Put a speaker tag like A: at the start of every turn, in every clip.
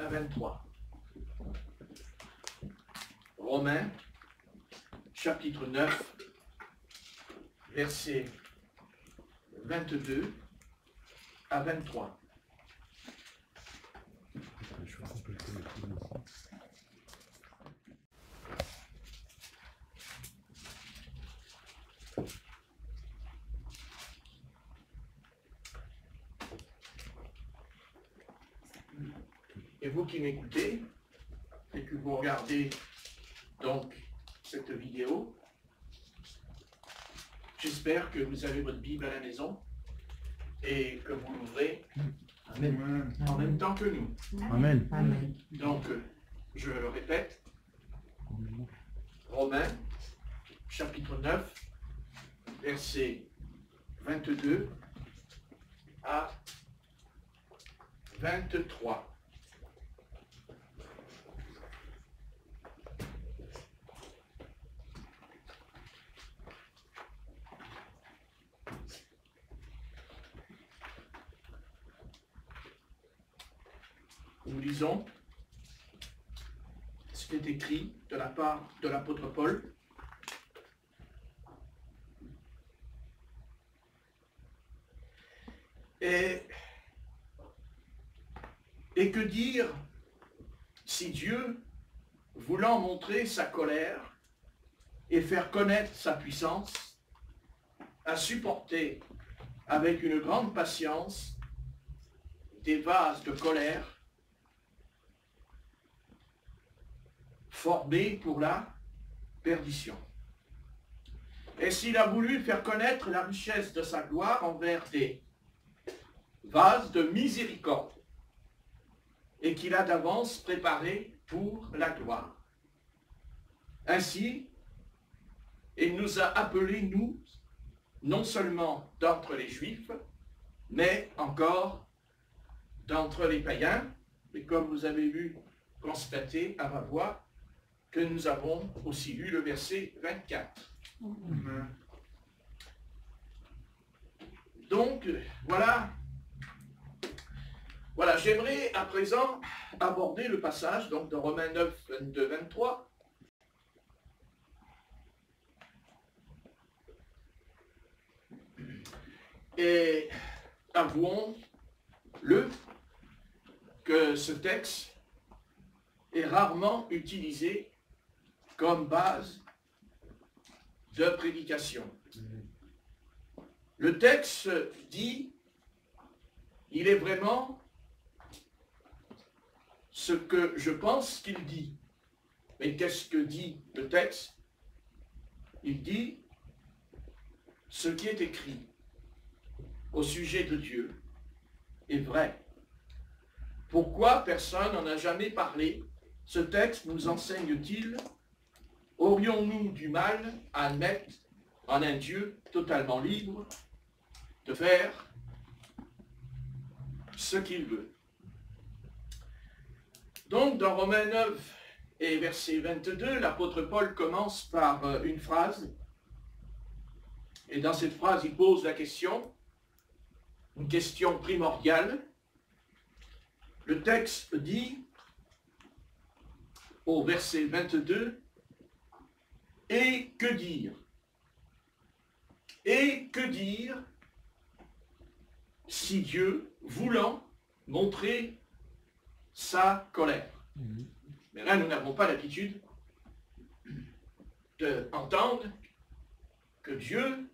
A: à 23. Romains, chapitre 9, versets 22 à 23. Et vous qui m'écoutez, et que vous regardez donc cette vidéo, j'espère que vous avez votre Bible à la maison et que vous l'ouvrez en même temps que nous.
B: Amen.
C: Amen.
A: Donc, je le répète, Romains, chapitre 9, versets 22 à 23. Nous lisons ce qui est écrit de la part de l'apôtre Paul. Et que dire si Dieu, voulant montrer sa colère et faire connaître sa puissance, a supporté avec une grande patience des vases de colère formés pour la perdition. Et s'il a voulu faire connaître la richesse de sa gloire envers des vases de miséricorde, et qu'il a d'avance préparé pour la gloire. Ainsi, il nous a appelés, nous, non seulement d'entre les Juifs, mais encore d'entre les païens, et comme vous avez vu constater à ma voix, que nous avons aussi lu le verset 24. Donc, voilà, j'aimerais à présent aborder le passage donc, de Romains 9, 22, 23. Et avouons-le que ce texte est rarement utilisé comme base de prédication. Le texte dit, il est vraiment ce que je pense qu'il dit. Mais qu'est-ce que dit le texte? Il dit ce qui est écrit au sujet de Dieu est vrai. Pourquoi personne n'en a jamais parlé? Ce texte nous enseigne-t-il? Aurions-nous du mal à admettre en un Dieu totalement libre de faire ce qu'il veut? Donc, dans Romains 9 et verset 22, l'apôtre Paul commence par une phrase. Et dans cette phrase, il pose la question, une question primordiale. Le texte dit, au verset 22, « Et que dire? Et que dire si Dieu, voulant montrer sa colère ?» Mais là, nous n'avons pas l'habitude d'entendre que Dieu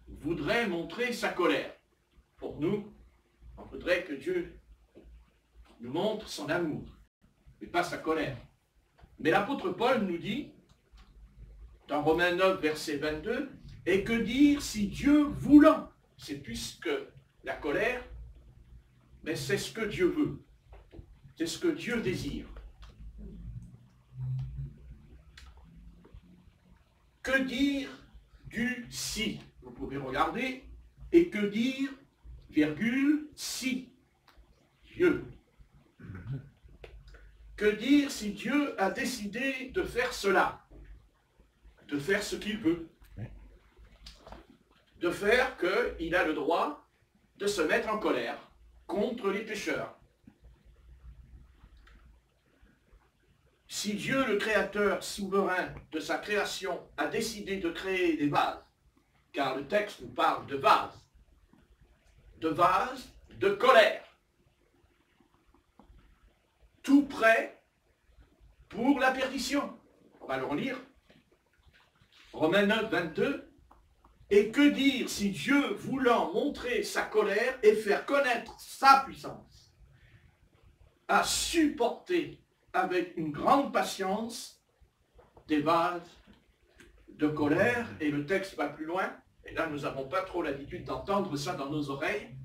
A: voudrait montrer sa colère. Pour nous, on voudrait que Dieu nous montre son amour, mais pas sa colère. Mais l'apôtre Paul nous dit, dans Romains 9, verset 22, « Et que dire si Dieu voulant ?» C'est plus que la colère, mais c'est ce que Dieu veut. C'est ce que Dieu désire. Que dire du si? Vous pouvez regarder. Et que dire, virgule, si Dieu? Que dire si Dieu a décidé de faire cela? De faire ce qu'il veut? De faire qu'il a le droit de se mettre en colère contre les pécheurs? si Dieu, le Créateur souverain de sa création, a décidé de créer des vases, car le texte nous parle de vases de colère, tout prêt pour la perdition. On va le relire. Romains 9, 22. Et que dire si Dieu, voulant montrer sa colère et faire connaître sa puissance, a supporté avec une grande patience des vases de colère, et le texte va plus loin, et là nous n'avons pas trop l'habitude d'entendre ça dans nos oreilles,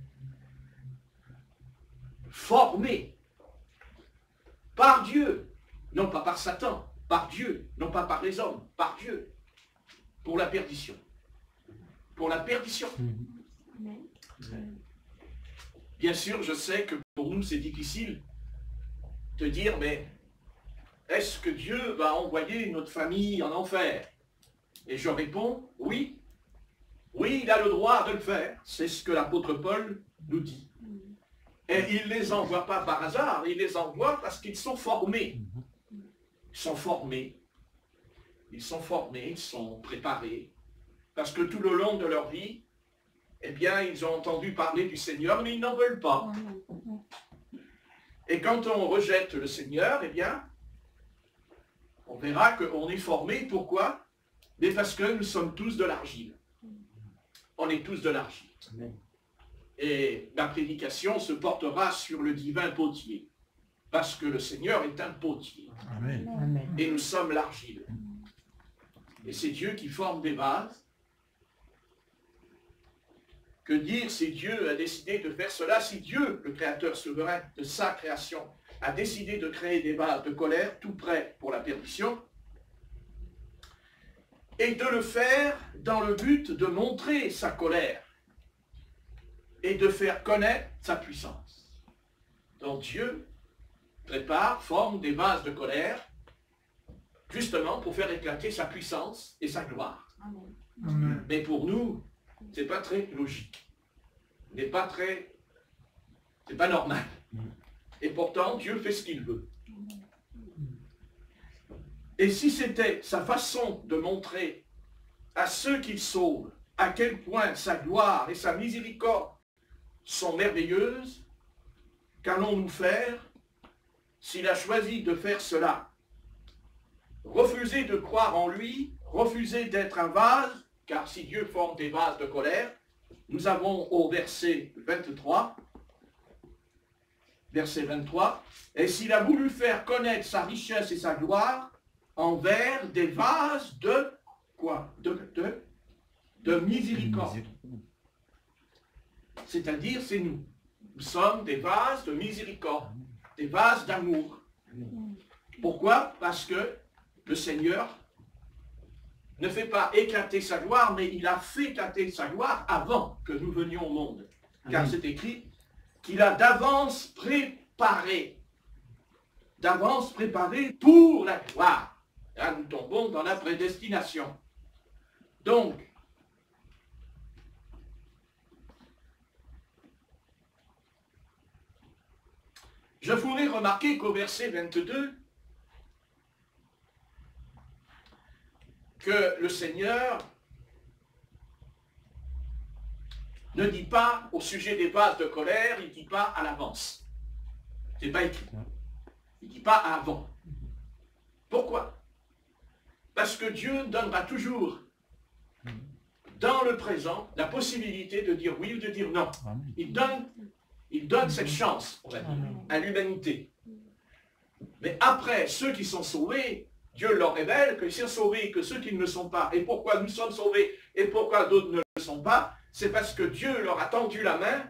A: formés par Dieu, non pas par Satan, par Dieu, non pas par les hommes, par Dieu, pour la perdition. Pour la perdition. Bien sûr, je sais que pour nous c'est difficile de dire, mais est-ce que Dieu va envoyer notre famille en enfer? Et je réponds, oui. Oui, il a le droit de le faire. C'est ce que l'apôtre Paul nous dit. Et il ne les envoie pas par hasard, il les envoie parce qu'ils sont formés. Ils sont formés. Ils sont formés, ils sont préparés. Parce que tout le long de leur vie, eh bien, ils ont entendu parler du Seigneur, mais ils n'en veulent pas. Et quand on rejette le Seigneur, eh bien, on verra qu'on est formé. Pourquoi? Mais parce que nous sommes tous de l'argile. On est tous de l'argile. Et la prédication se portera sur le divin potier. Parce que le Seigneur est un potier.
B: Amen.
A: Et nous sommes l'argile. Et c'est Dieu qui forme des vases. Que dire si Dieu a décidé de faire cela? Si Dieu, le Créateur souverain de sa création, a décidé de créer des vases de colère tout prêts pour la perdition, et de le faire dans le but de montrer sa colère et de faire connaître sa puissance. Donc Dieu prépare, forme des vases de colère, justement pour faire éclater sa puissance et sa gloire.
B: Amen.
A: Mais pour nous, c'est pas très logique. C'est pas normal. Et pourtant, Dieu fait ce qu'il veut. Et si c'était sa façon de montrer à ceux qu'il sauve à quel point sa gloire et sa miséricorde sont merveilleuses, qu'allons-nous faire s'il a choisi de faire cela? Refuser de croire en lui, refuser d'être un vase, car si Dieu forme des vases de colère, nous avons au verset 23, et s'il a voulu faire connaître sa richesse et sa gloire envers des vases de quoi? De miséricorde. C'est-à-dire, c'est nous. Nous sommes des vases de miséricorde, des vases d'amour. Pourquoi? Parce que le Seigneur ne fait pas éclater sa gloire, mais il a fait éclater sa gloire avant que nous venions au monde. Car c'est écrit qu'il a d'avance préparé pour la gloire. Là, nous tombons dans la prédestination. Donc, je ferai remarquer qu'au verset 22, que le Seigneur ne dit pas au sujet des vases de colère, il ne dit pas à l'avance. Ce n'est pas écrit. Il ne dit pas avant. Pourquoi? Parce que Dieu donnera toujours dans le présent la possibilité de dire oui ou de dire non. Il donne cette chance, on va dire, à l'humanité. Mais après, ceux qui sont sauvés, Dieu leur révèle qu'ils sont sauvés, que ceux qui ne le sont pas. Et pourquoi nous sommes sauvés et pourquoi d'autres ne le sont pas? C'est parce que Dieu leur a tendu la main,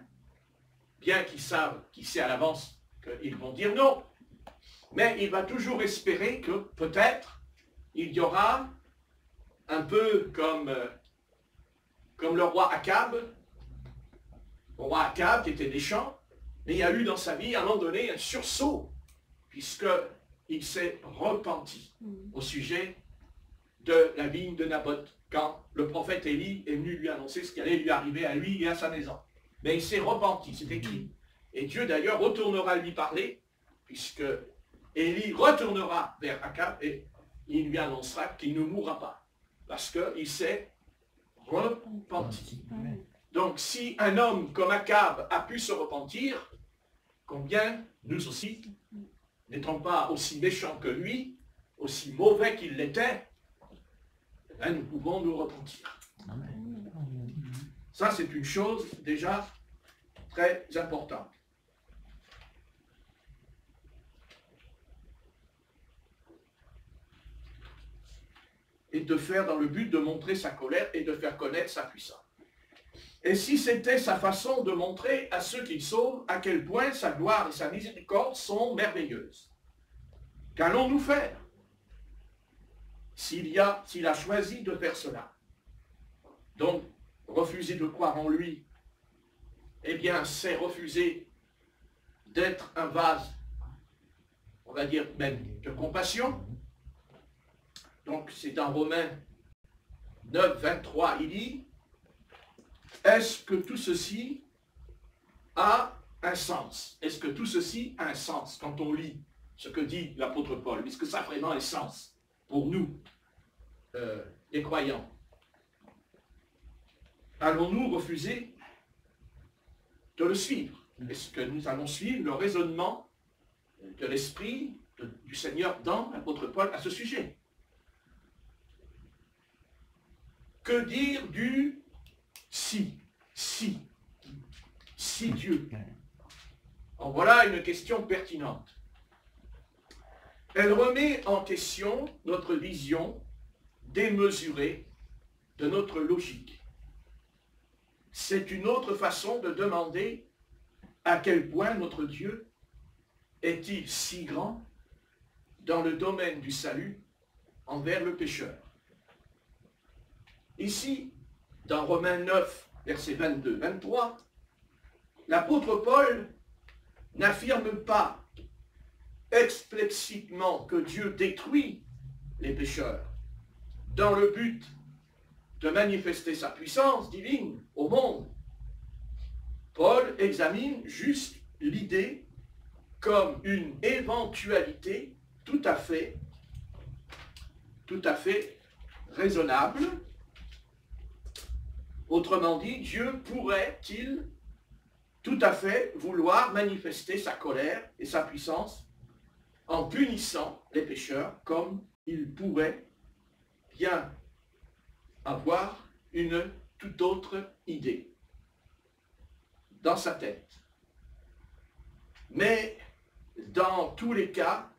A: bien qu'ils savent, qu'il sait à l'avance qu'ils vont dire non. Mais il va toujours espérer que peut-être il y aura un peu comme le roi Akab. Le roi Akab qui était méchant, mais il y a eu dans sa vie à un moment donné un sursaut, puisqu'il s'est repenti au sujet de la vigne de Naboth, quand le prophète Élie est venu lui annoncer ce qui allait lui arriver à lui et à sa maison. Mais il s'est repenti, c'est écrit. Et Dieu d'ailleurs retournera lui parler, puisque Élie retournera vers Akab et il lui annoncera qu'il ne mourra pas, parce qu'il s'est repenti. Donc, si un homme comme Akab a pu se repentir, combien nous aussi, n'étant pas aussi méchants que lui, aussi mauvais qu'il l'était, nous pouvons nous repentir. Ça, c'est une chose déjà très importante. Et de faire dans le but de montrer sa colère et de faire connaître sa puissance. Et si c'était sa façon de montrer à ceux qu'il sauve à quel point sa gloire et sa miséricorde sont merveilleuses, qu'allons-nous faire s'il a choisi de faire cela? Donc, refuser de croire en lui, eh bien, c'est refuser d'être un vase, on va dire même de compassion. Donc, c'est dans Romains 9, 23, il dit, est-ce que tout ceci a un sens? Est-ce que tout ceci a un sens quand on lit ce que dit l'apôtre Paul? Est-ce que ça a vraiment un sens pour nous, les croyants? Allons-nous refuser de le suivre? Est-ce que nous allons suivre le raisonnement de l'Esprit du Seigneur dans l'apôtre Paul à ce sujet? Que dire du si Dieu? En voilà une question pertinente. Elle remet en question notre vision démesurée de notre logique. C'est une autre façon de demander à quel point notre Dieu est-il si grand dans le domaine du salut envers le pécheur. Ici, dans Romains 9, versets 22-23, l'apôtre Paul n'affirme pas explicitement que Dieu détruit les pécheurs dans le but de manifester sa puissance divine au monde. Paul examine juste l'idée comme une éventualité tout à fait raisonnable. Autrement dit, Dieu pourrait-il tout à fait vouloir manifester sa colère et sa puissance en punissant les pécheurs, comme il pourrait bien avoir une toute autre idée dans sa tête. Mais dans tous les cas,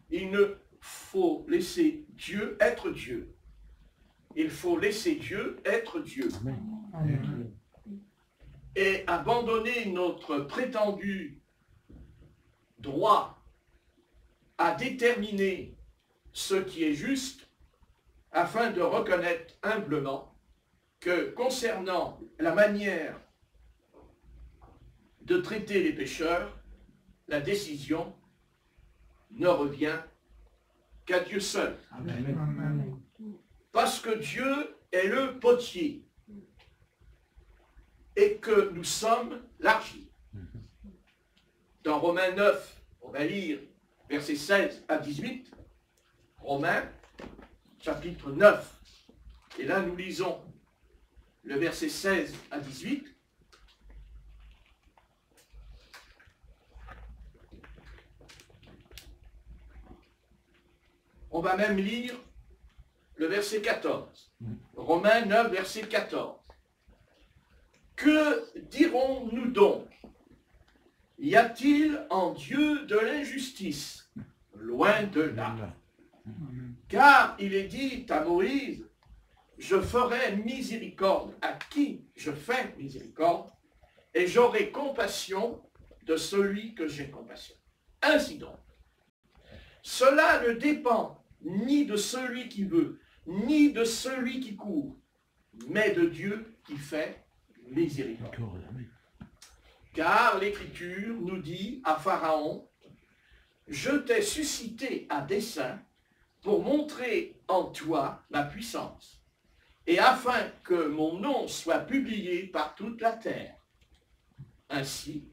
A: il ne faut laisser Dieu être Dieu. Il faut laisser Dieu être Dieu.
B: Amen.
A: Et abandonner notre prétendu droit à déterminer ce qui est juste afin de reconnaître humblement que concernant la manière de traiter les pécheurs, la décision ne revient qu'à Dieu seul.
B: Amen. Amen.
A: Parce que Dieu est le potier et que nous sommes l'argile. Dans Romains 9, on va lire versets 16 à 18, Romains, chapitre 9, et là nous lisons le verset 16 à 18. On va même lire le verset 14. Romains 9, verset 14. Que dirons-nous donc? Y a-t-il en Dieu de l'injustice? Loin de là. Car il est dit à Moïse, je ferai miséricorde à qui je fais miséricorde, et j'aurai compassion de celui que j'ai compassion. Ainsi donc, cela ne dépend ni de celui qui veut, ni de celui qui court, mais de Dieu qui fait miséricorde. Car l'Écriture nous dit à Pharaon, je t'ai suscité à dessein pour montrer en toi ma puissance, et afin que mon nom soit publié par toute la terre. Ainsi,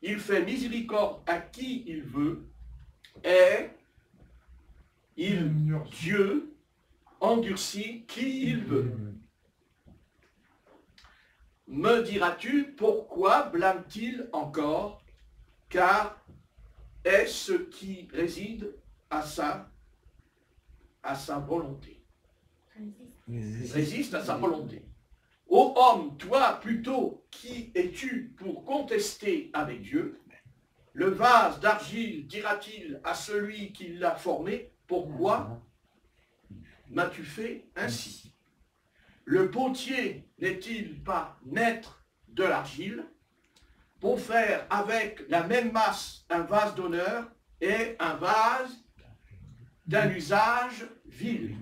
A: il fait miséricorde à qui il veut, et Dieu endurcit qui il veut. Me diras-tu, pourquoi blâme-t-il encore? Car est ce qui réside à sa volonté. Résiste à sa volonté. Ô homme, toi plutôt, qui es-tu pour contester avec Dieu? Le vase d'argile dira-t-il à celui qui l'a formé, pourquoi m'as-tu fait ainsi? Le potier n'est-il pas maître de l'argile pour faire avec la même masse un vase d'honneur et un vase d'un usage vil?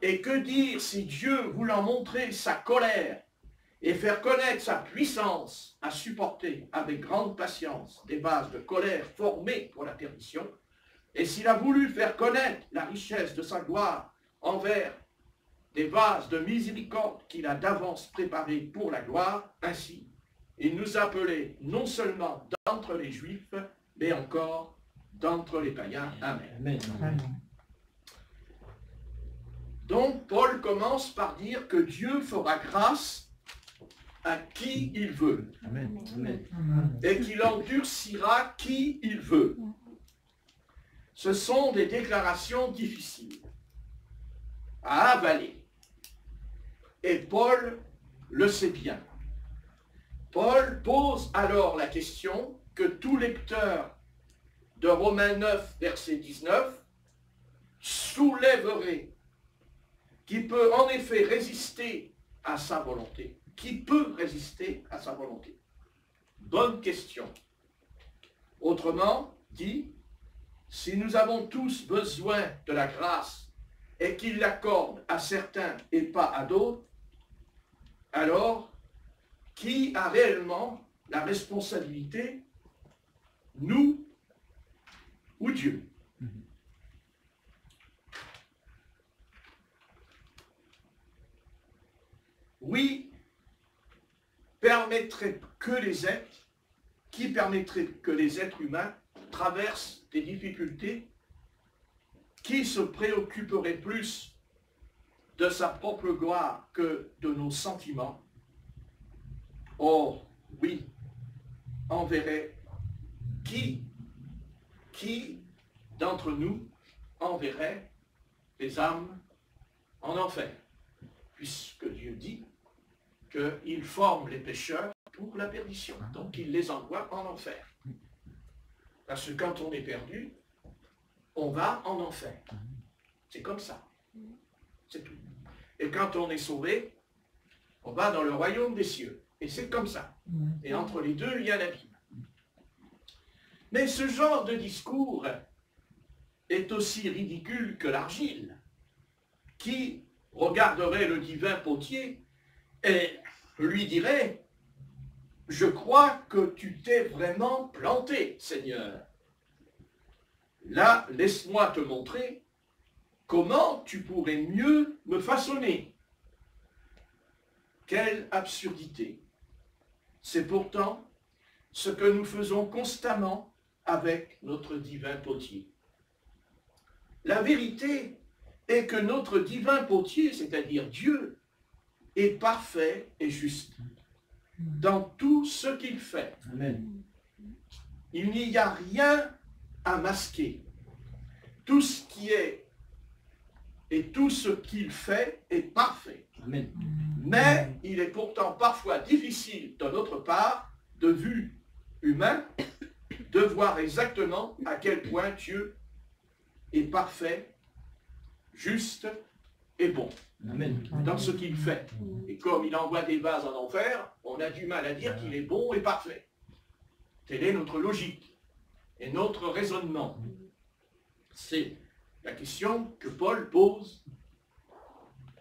A: Et que dire si Dieu, voulant montrer sa colère et faire connaître sa puissance à supporter avec grande patience des vases de colère formés pour la perdition, et s'il a voulu faire connaître la richesse de sa gloire envers des vases de miséricorde qu'il a d'avance préparés pour la gloire, ainsi, il nous appelait non seulement d'entre les Juifs, mais encore d'entre les païens. Amen.
C: Amen.
B: Amen.
A: Donc, Paul commence par dire que Dieu fera grâce à qui il veut
C: Amen. Amen.
B: Amen.
A: et qu'il endurcira qui il veut. Ce sont des déclarations difficiles à avaler. Et Paul le sait bien. Paul pose alors la question que tout lecteur de Romains 9, verset 19, soulèverait, qui peut en effet résister à sa volonté. Qui peut résister à sa volonté? Bonne question. Autrement dit, si nous avons tous besoin de la grâce et qu'il l'accorde à certains et pas à d'autres, alors qui a réellement la responsabilité, nous ou Dieu? Oui, permettrait que les êtres, qui permettrait que les êtres humains traversent des difficultés, qui se préoccuperait plus de sa propre gloire que de nos sentiments. Or, oui, enverrait qui d'entre nous enverrait les âmes en enfer, puisque Dieu dit qu'il forme les pécheurs pour la perdition. Donc il les envoie en enfer. Parce que quand on est perdu, on va en enfer. C'est comme ça. C'est tout. Et quand on est sauvé, on va dans le royaume des cieux. Et c'est comme ça. Et entre les deux, il y a l'abîme. Mais ce genre de discours est aussi ridicule que l'argile. Qui regarderait le divin potier et lui dirait: je crois que tu t'es vraiment planté, Seigneur. Là, laisse-moi te montrer comment tu pourrais mieux me façonner. Quelle absurdité! C'est pourtant ce que nous faisons constamment avec notre divin potier. La vérité est que notre divin potier, c'est-à-dire Dieu, est parfait et juste dans tout ce qu'il fait.
C: Amen.
A: Il n'y a rien à masquer. Tout ce qui est et tout ce qu'il fait est parfait.
C: Amen.
A: Mais il est pourtant parfois difficile de notre part, de vue humaine, de voir exactement à quel point Dieu est parfait, juste et bon
C: Amen.
A: dans ce qu'il fait. Et comme il envoie des vases en enfer, on a du mal à dire qu'il est bon et parfait. Telle est notre logique et notre raisonnement. C'est la question que Paul pose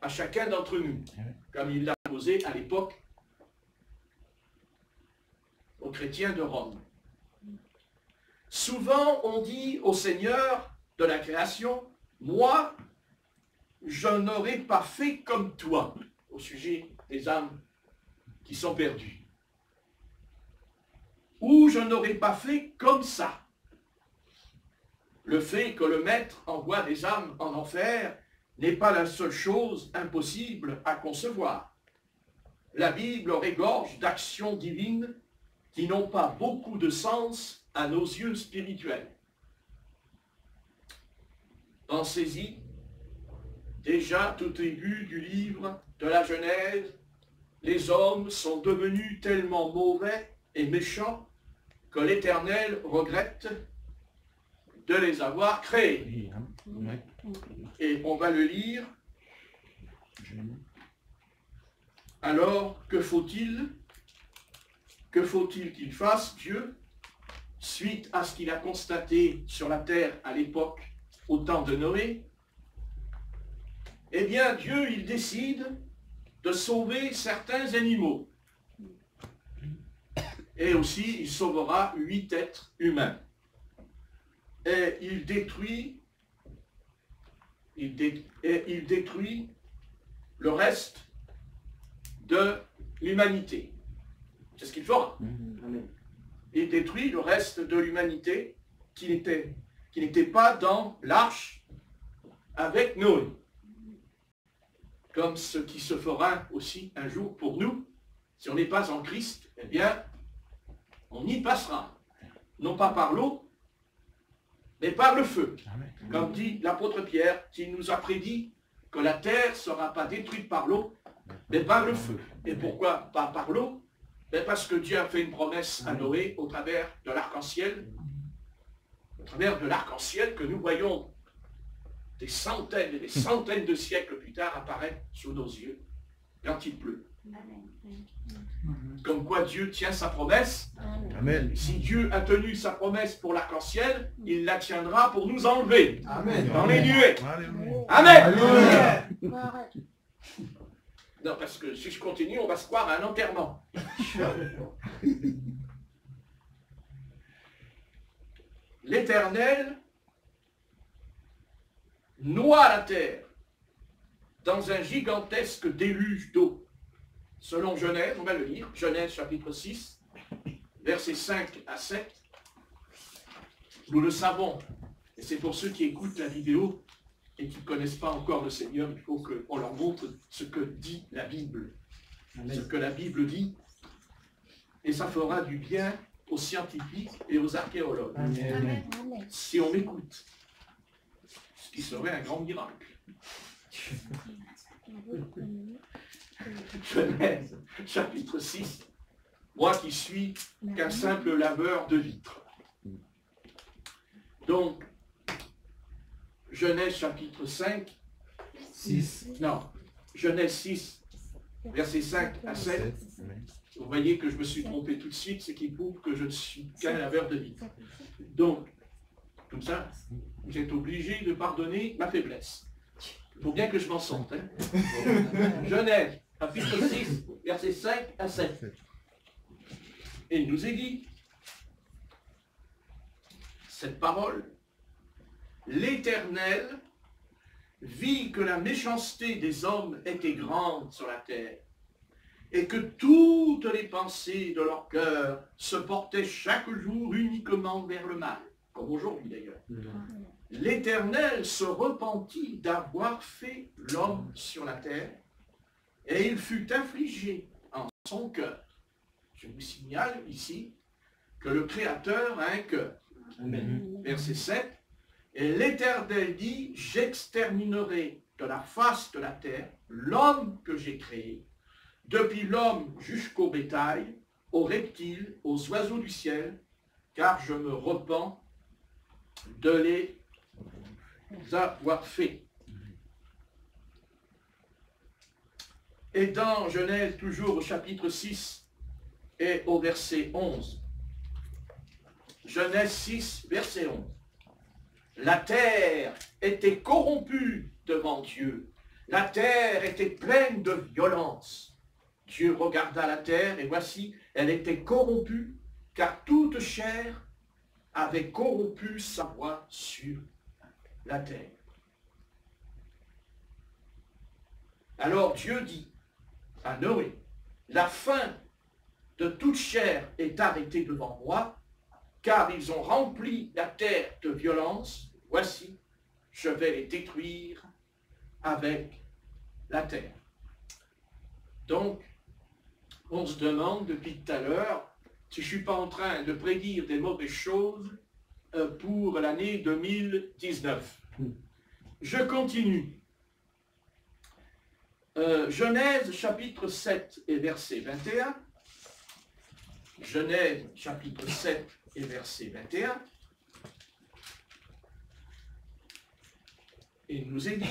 A: à chacun d'entre nous, comme il l'a posé à l'époque aux chrétiens de Rome. Souvent, on dit au Seigneur de la création: moi, je n'aurais pas fait comme toi, au sujet des âmes qui sont perdues. Ou je n'aurais pas fait comme ça. le fait que le Maître envoie des âmes en enfer n'est pas la seule chose impossible à concevoir. La Bible regorge d'actions divines qui n'ont pas beaucoup de sens à nos yeux spirituels. Pensez-y, déjà tout début du livre de la Genèse, les hommes sont devenus tellement mauvais et méchants que l'Éternel regrette de les avoir créés. Et on va le lire. Alors, que faut-il qu'il fasse, Dieu, suite à ce qu'il a constaté sur la terre à l'époque, au temps de Noé? Eh bien, Dieu, il décide de sauver certains animaux. Et aussi, il sauvera 8 êtres humains. Et il détruit le reste de l'humanité. C'est ce qu'il fera. Il détruit le reste de l'humanité qui n'était pas dans l'arche avec Noé. Comme ce qui se fera aussi un jour pour nous. Si on n'est pas en Christ, eh bien, on y passera. Non pas par l'eau, mais par le feu. Comme dit l'apôtre Pierre, qui nous a prédit que la terre ne sera pas détruite par l'eau, mais par le feu. Et pourquoi pas par l'eau? Parce que Dieu a fait une promesse à Noé au travers de l'arc-en-ciel. Au travers de l'arc-en-ciel que nous voyons des centaines et des centaines de siècles plus tard apparaître sous nos yeux quand il pleut. Comme quoi Dieu tient sa promesse.
C: Amen.
A: Si Dieu a tenu sa promesse pour l'arc-en-ciel, il la tiendra pour nous enlever dans les nuées. Amen. Non, parce que si je continue, on va se croire à un enterrement. L'Éternel noie la terre dans un gigantesque déluge d'eau. Selon Genèse, on va le lire, Genèse chapitre 6, versets 5 à 7. Nous le savons, et c'est pour ceux qui écoutent la vidéo et qui ne connaissent pas encore le Seigneur, il faut qu'on leur montre ce que dit la Bible. Amen. Ce que la Bible dit, et ça fera du bien aux scientifiques et aux archéologues.
B: Amen.
A: Si on m'écoute, ce qui serait un grand miracle. Genèse, chapitre 6, moi qui suis qu'un simple laveur de vitres. Donc, Genèse chapitre 5, 6. Non, Genèse 6, versets 5 à 7. Vous voyez que je me suis trompé tout de suite, ce qui prouve que je ne suis qu'un laveur de vitres. Donc, comme ça, vous êtes obligé de pardonner ma faiblesse. Il faut bien que je m'en sorte. Hein. Genèse, chapitre 6, versets 5 à 7. Et il nous est dit, cette parole, l'Éternel vit que la méchanceté des hommes était grande sur la terre, et que toutes les pensées de leur cœur se portaient chaque jour uniquement vers le mal, comme aujourd'hui d'ailleurs. L'Éternel se repentit d'avoir fait l'homme sur la terre, et il fut affligé en son cœur. Je vous signale ici que le Créateur a un cœur. Amen. Verset 7. Et l'Éternel dit, j'exterminerai de la face de la terre l'homme que j'ai créé, depuis l'homme jusqu'au bétail, aux reptiles, aux oiseaux du ciel, car je me repens de les avoir faits. Et dans Genèse, toujours au chapitre 6 et au verset 11, Genèse 6, verset 11. La terre était corrompue devant Dieu. La terre était pleine de violence. Dieu regarda la terre et voici, elle était corrompue, car toute chair avait corrompu sa voie sur la terre. Alors Dieu dit à Noé, la fin de toute chair est arrêtée devant moi, car ils ont rempli la terre de violence. voici, je vais les détruire avec la terre. Donc, on se demande depuis tout à l'heure si je ne suis pas en train de prédire des mauvaises choses pour l'année 2019. Je continue. Genèse chapitre 7 et verset 21. Genèse chapitre 7 et verset 21. Il nous est dit,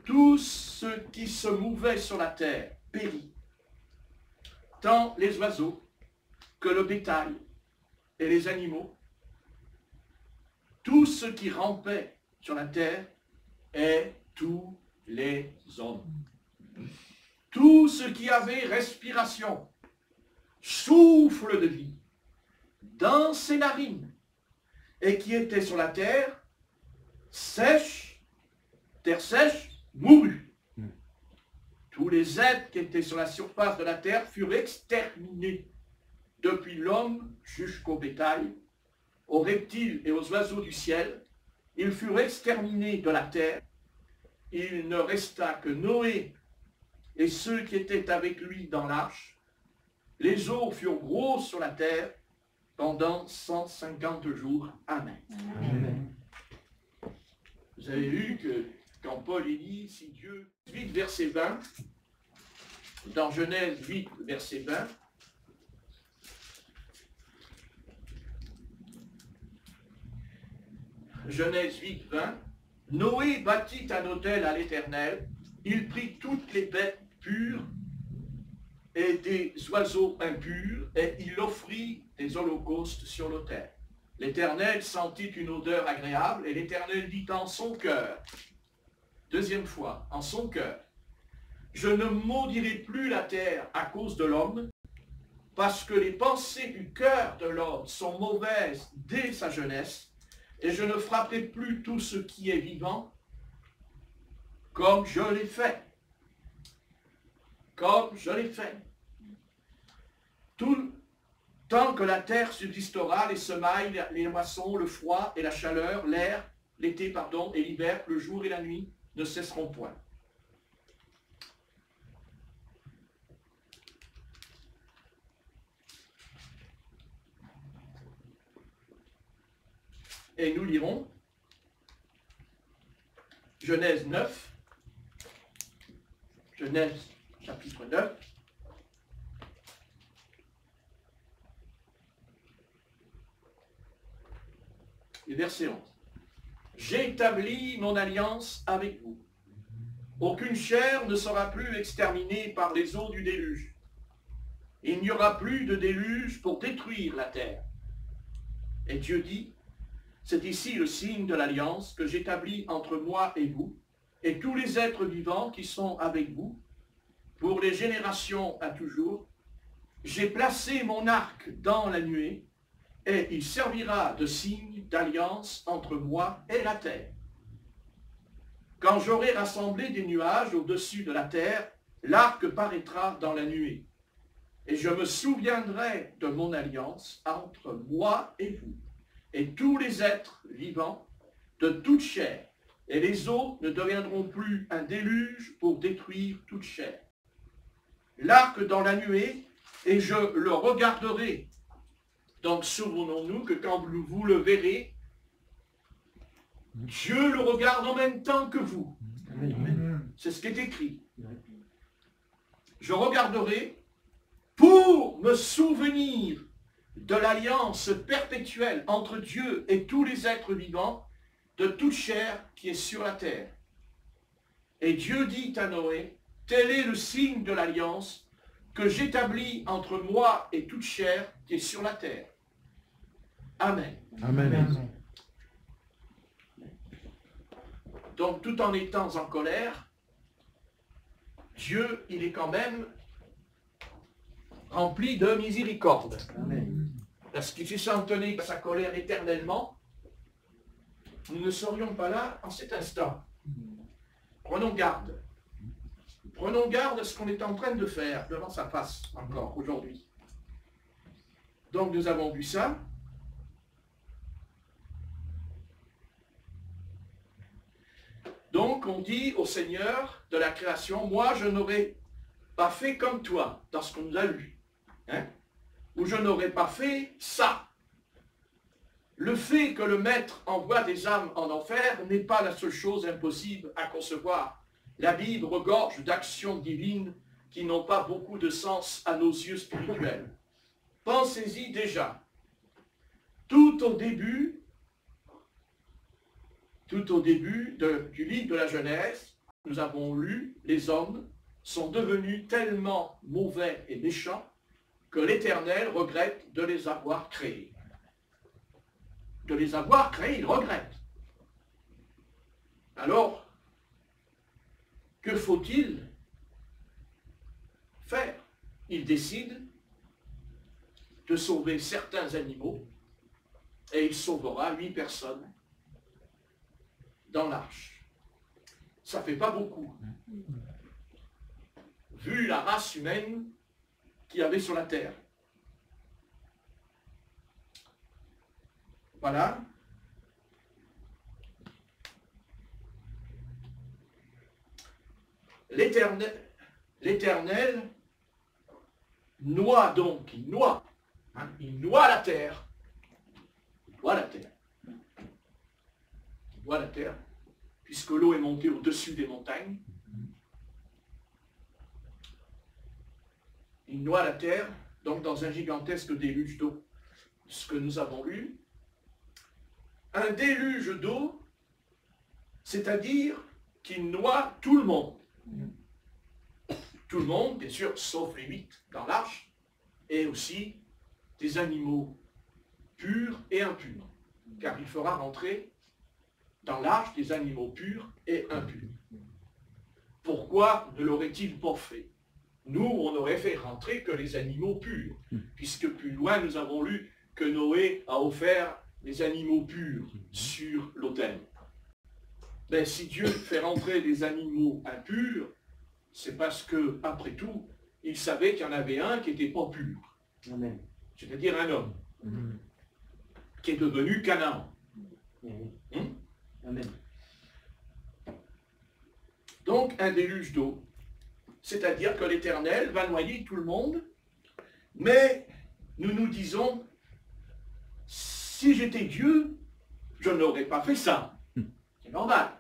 A: tout ce qui se mouvait sur la terre périt, tant les oiseaux que le bétail et les animaux, tout ce qui rampait sur la terre et tous les hommes. Tout ce qui avait respiration, souffle de vie, dans ses narines, et qui était sur la terre sèche, mourut. Tous les êtres qui étaient sur la surface de la terre furent exterminés, depuis l'homme jusqu'au bétail, aux reptiles et aux oiseaux du ciel. Ils furent exterminés de la terre. Il ne resta que Noé et ceux qui étaient avec lui dans l'arche. Les eaux furent grosses sur la terre pendant 150 jours. Amen.
B: Amen.
A: Vous avez vu que quand Paul dit, si Dieu, 8 verset 20, dans Genèse 8 verset 20, Genèse 8, 20, Noé bâtit un autel à l'Éternel, il prit toutes les bêtes pures et des oiseaux impurs, et il offrit des holocaustes sur l'autel. L'Éternel sentit une odeur agréable, et l'Éternel dit en son cœur, deuxième fois, en son cœur, je ne maudirai plus la terre à cause de l'homme, parce que les pensées du cœur de l'homme sont mauvaises dès sa jeunesse, et je ne frapperai plus tout ce qui est vivant, comme je l'ai fait. Comme je l'ai fait. Tout tant que la terre subsistera, les semailles, les moissons, le froid et la chaleur, l'air, l'été, pardon, et l'hiver, le jour et la nuit ne cesseront point. Et nous lirons Genèse 9, Genèse chapitre 9, et verset 11. J'ai établi mon alliance avec vous. Aucune chair ne sera plus exterminée par les eaux du déluge. Il n'y aura plus de déluge pour détruire la terre. Et Dieu dit, c'est ici le signe de l'alliance que j'établis entre moi et vous, et tous les êtres vivants qui sont avec vous, pour les générations à toujours. J'ai placé mon arc dans la nuée, et il servira de signe d'alliance entre moi et la terre. Quand j'aurai rassemblé des nuages au-dessus de la terre, l'arc paraîtra dans la nuée, et je me souviendrai de mon alliance entre moi et vous, et tous les êtres vivants de toute chair, et les eaux ne deviendront plus un déluge pour détruire toute chair. L'arc dans la nuée, et je le regarderai. Donc souvenons-nous que quand vous le verrez, Dieu le regarde en même temps que vous. C'est ce qui est écrit. Je regarderai pour me souvenir de l'alliance perpétuelle entre Dieu et tous les êtres vivants de toute chair qui est sur la terre. Et Dieu dit à Noé, tel est le signe de l'alliance que j'établis entre moi et toute chair qui est sur la terre. Amen.
B: Amen. Amen.
A: Donc, tout en étant en colère, Dieu, il est quand même rempli de miséricorde.
B: Amen.
A: Parce qu'il s'en tenait à sa colère éternellement, nous ne serions pas là en cet instant. Prenons garde. Prenons garde à ce qu'on est en train de faire devant sa face encore aujourd'hui. Donc nous avons vu ça. Donc on dit au Seigneur de la création, moi je n'aurais pas fait comme toi, dans ce qu'on nous a lu. Hein? Ou je n'aurais pas fait ça. Le fait que le Maître envoie des âmes en enfer n'est pas la seule chose impossible à concevoir. La Bible regorge d'actions divines qui n'ont pas beaucoup de sens à nos yeux spirituels. Pensez-y déjà. Tout au début du livre de la Genèse, nous avons lu, les hommes sont devenus tellement mauvais et méchants que l'Éternel regrette de les avoir créés. De les avoir créés, il regrette. Alors, que faut-il faire? Il décide de sauver certains animaux et il sauvera 8 personnes dans l'arche. Ça ne fait pas beaucoup. Vu la race humaine qu'il y avait sur la terre. Voilà. L'Éternel noie donc, il noie la terre. Il noie la terre. Il noie la terre, puisque l'eau est montée au-dessus des montagnes. Il noie la terre, donc dans un gigantesque déluge d'eau. Ce que nous avons lu. Un déluge d'eau, c'est-à-dire qu'il noie tout le monde. Tout le monde, bien sûr, sauf les 8 dans l'arche, et aussi des animaux purs et impurs. Car il fera rentrer dans l'arche des animaux purs et impurs. Pourquoi ne l'aurait-il pas fait? Nous, on aurait fait rentrer que les animaux purs, puisque plus loin, nous avons lu que Noé a offert les animaux purs sur l'autel. Ben, si Dieu fait rentrer des animaux impurs, c'est parce que, après tout, il savait qu'il y en avait un qui n'était pas pur.
C: Amen.
A: C'est-à-dire un homme, qui est devenu Canaan.
C: Amen.
A: Donc, un déluge d'eau. C'est-à-dire que l'Éternel va noyer tout le monde, mais nous nous disons, si j'étais Dieu, je n'aurais pas fait ça. C'est normal.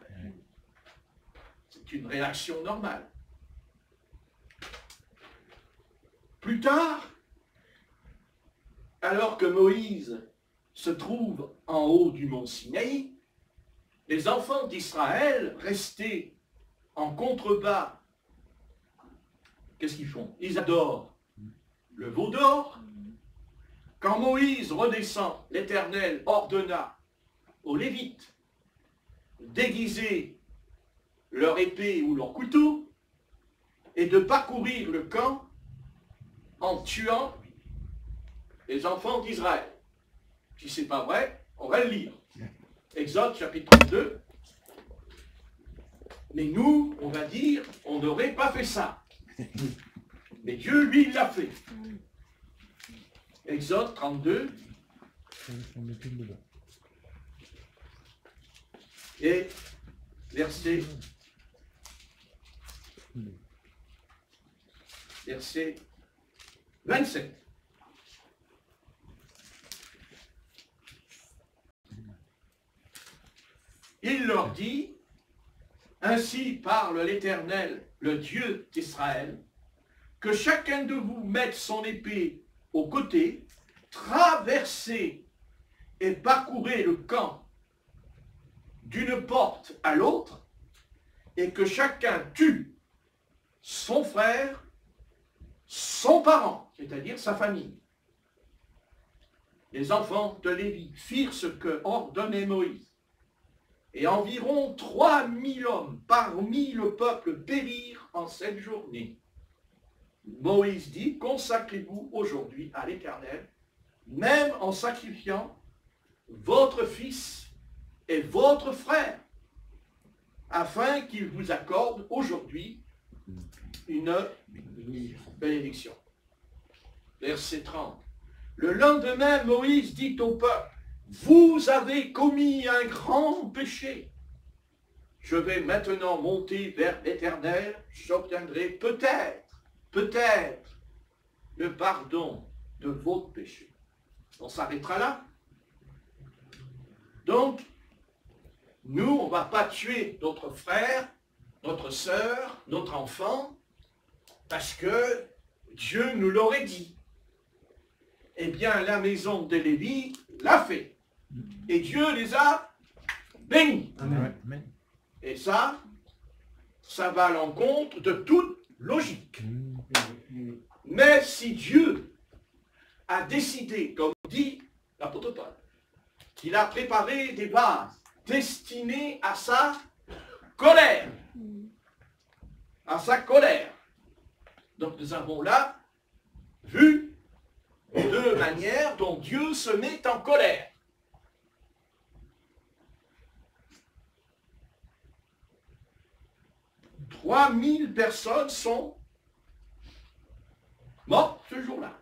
A: C'est une réaction normale. Plus tard, alors que Moïse se trouve en haut du mont Sinaï, les enfants d'Israël, restés en contrebas, qu'est-ce qu'ils font? Ils adorent le veau d'or. Quand Moïse redescend, l'Éternel ordonna aux Lévites d'aiguiser leur épée ou leur couteau et de parcourir le camp en tuant les enfants d'Israël. Si ce n'est pas vrai, on va le lire. Exode chapitre 32. Mais nous, on va dire, on n'aurait pas fait ça. Mais Dieu, lui, il l'a fait. Exode 32. Et verset 27. Il leur dit, ainsi parle l'Éternel, le Dieu d'Israël, que chacun de vous mette son épée au côté, traversez et parcourez le camp d'une porte à l'autre, et que chacun tue son frère, son parent, c'est-à-dire sa famille. Les enfants de Lévi firent ce que ordonnait Moïse. Et environ 3000 hommes parmi le peuple périrent en cette journée. Moïse dit, consacrez-vous aujourd'hui à l'Éternel, même en sacrifiant votre fils et votre frère, afin qu'il vous accorde aujourd'hui une bénédiction. Verset 30. Le lendemain, Moïse dit au peuple, vous avez commis un grand péché. Je vais maintenant monter vers l'Éternel, j'obtiendrai peut-être, le pardon de votre péché. On s'arrêtera là. Donc, nous, on ne va pas tuer notre frère, notre sœur, notre enfant, parce que Dieu nous l'aurait dit. Eh bien, la maison de Lévi l'a fait. Et Dieu les a bénis.
C: Amen.
A: Et ça va à l'encontre de toute logique. Mais si Dieu a décidé, comme dit l'apôtre Paul, qu'il a préparé des bases destinées à sa colère. À sa colère. Donc nous avons là vu deux manières dont Dieu se met en colère. 3000 personnes sont mortes ce jour-là.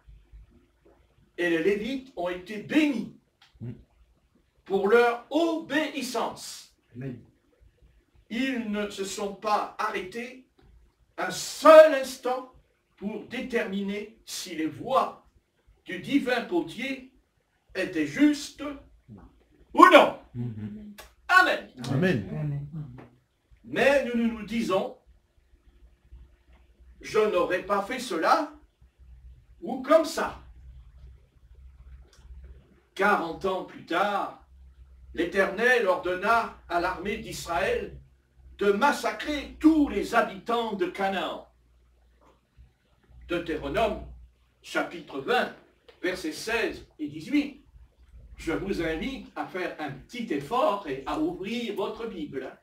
A: Et les Lévites ont été bénis pour leur obéissance.
C: Amen.
A: Ils ne se sont pas arrêtés un seul instant pour déterminer si les voies du divin potier étaient justes ou non. Amen.
C: Amen.
B: Amen.
A: Mais nous disons, je n'aurais pas fait cela ou comme ça. 40 ans plus tard, l'Éternel ordonna à l'armée d'Israël de massacrer tous les habitants de Canaan. Deutéronome, chapitre 20, versets 16 et 18. Je vous invite à faire un petit effort et à ouvrir votre Bible.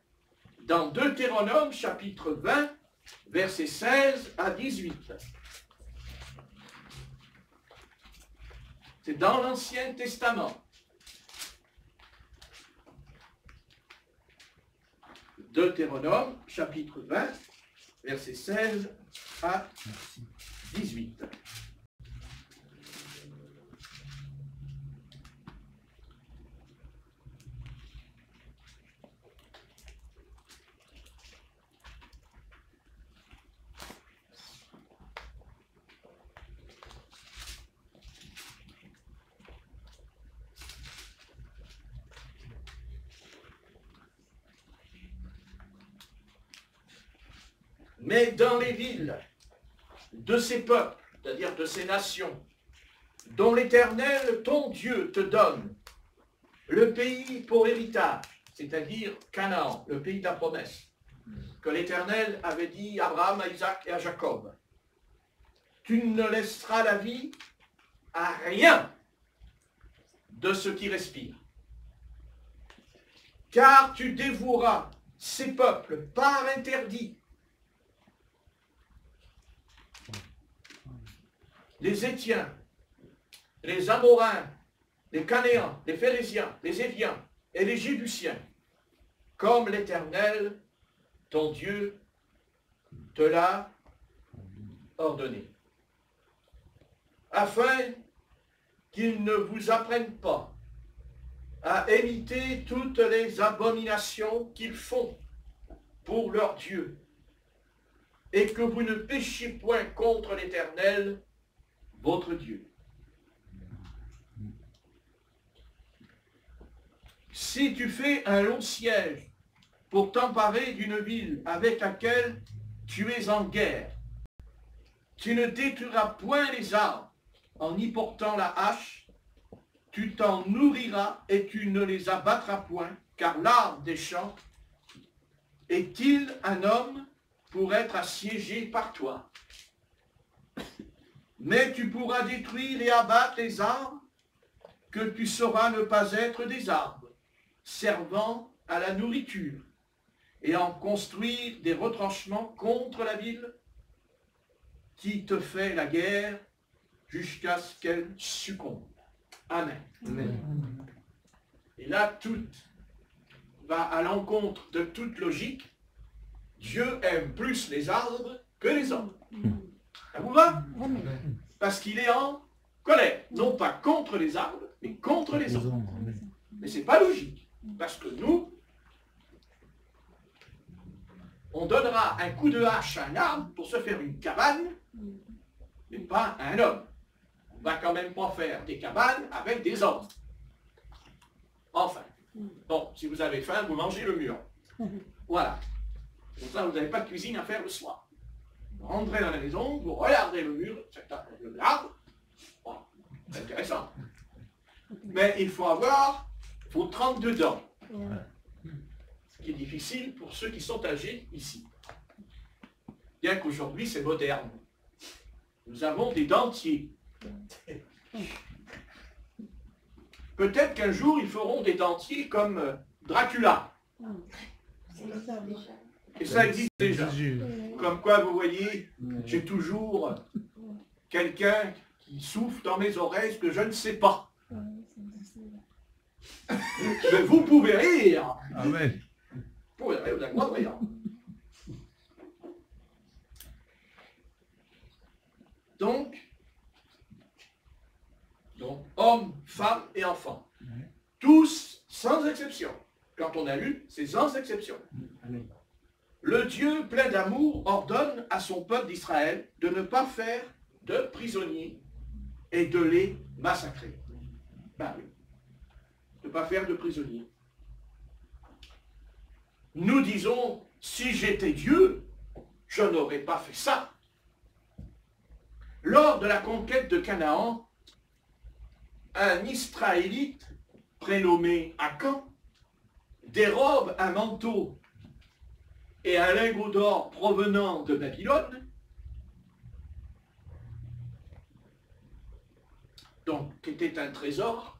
A: Dans Deutéronome, chapitre 20, versets 16 à 18. C'est dans l'Ancien Testament. Deutéronome, chapitre 20, versets 16 à 18. Mais dans les villes de ces peuples, c'est-à-dire de ces nations, dont l'Éternel, ton Dieu, te donne le pays pour héritage, c'est-à-dire Canaan, le pays de la promesse, que l'Éternel avait dit à Abraham, à Isaac et à Jacob, tu ne laisseras la vie à rien de ce qui respire, car tu dévoueras ces peuples par interdit. Les Étiens, les Amorains, les Canéens, les Phérésiens, les Éviens et les Jébusiens, comme l'Éternel, ton Dieu, te l'a ordonné, afin qu'ils ne vous apprennent pas à imiter toutes les abominations qu'ils font pour leur Dieu, et que vous ne péchiez point contre l'Éternel, votre Dieu. Si tu fais un long siège pour t'emparer d'une ville avec laquelle tu es en guerre, tu ne détruiras point les arbres en y portant la hache, tu t'en nourriras et tu ne les abattras point, car l'arbre des champs est-il un homme pour être assiégé par toi? Mais tu pourras détruire et abattre les arbres que tu sauras ne pas être des arbres, servant à la nourriture, et en construire des retranchements contre la ville qui te fait la guerre jusqu'à ce qu'elle succombe. Amen.
C: Amen.
A: Et là, tout va à l'encontre de toute logique. Dieu aime plus les arbres que les hommes. Ça vous va? Parce qu'il est en colère, non pas contre les arbres, mais contre les hommes. Mais c'est pas logique, parce que nous, on donnera un coup de hache à un arbre pour se faire une cabane, mais pas à un homme. On va quand même pas faire des cabanes avec des hommes. Enfin, bon, si vous avez faim, vous mangez le mur. Voilà. Comme ça, vous n'avez pas de cuisine à faire le soir. Vous rentrez dans la maison, vous regardez le mur, l'arbre. Bon, c'est intéressant. Mais il faut avoir vos 32 dents. Ce qui est difficile pour ceux qui sont âgés ici. Bien qu'aujourd'hui, c'est moderne. Nous avons des dentiers. Peut-être qu'un jour, ils feront des dentiers comme Dracula. Et ça existe déjà. Comme quoi, vous voyez, j'ai toujours quelqu'un qui souffle dans mes oreilles que je ne sais pas. Mais vous pouvez rire.
C: Amen.
A: Vous pouvez rire, vous avez le droit de rire. Donc, hommes, femmes et enfants. Tous, sans exception. Quand on a lu, c'est sans exception. Le Dieu plein d'amour ordonne à son peuple d'Israël de ne pas faire de prisonniers et de les massacrer. Ben oui. De ne pas faire de prisonniers. Nous disons, si j'étais Dieu, je n'aurais pas fait ça. Lors de la conquête de Canaan, un Israélite prénommé Akan dérobe un manteau et un lingot d'or provenant de Babylone, donc qui était un trésor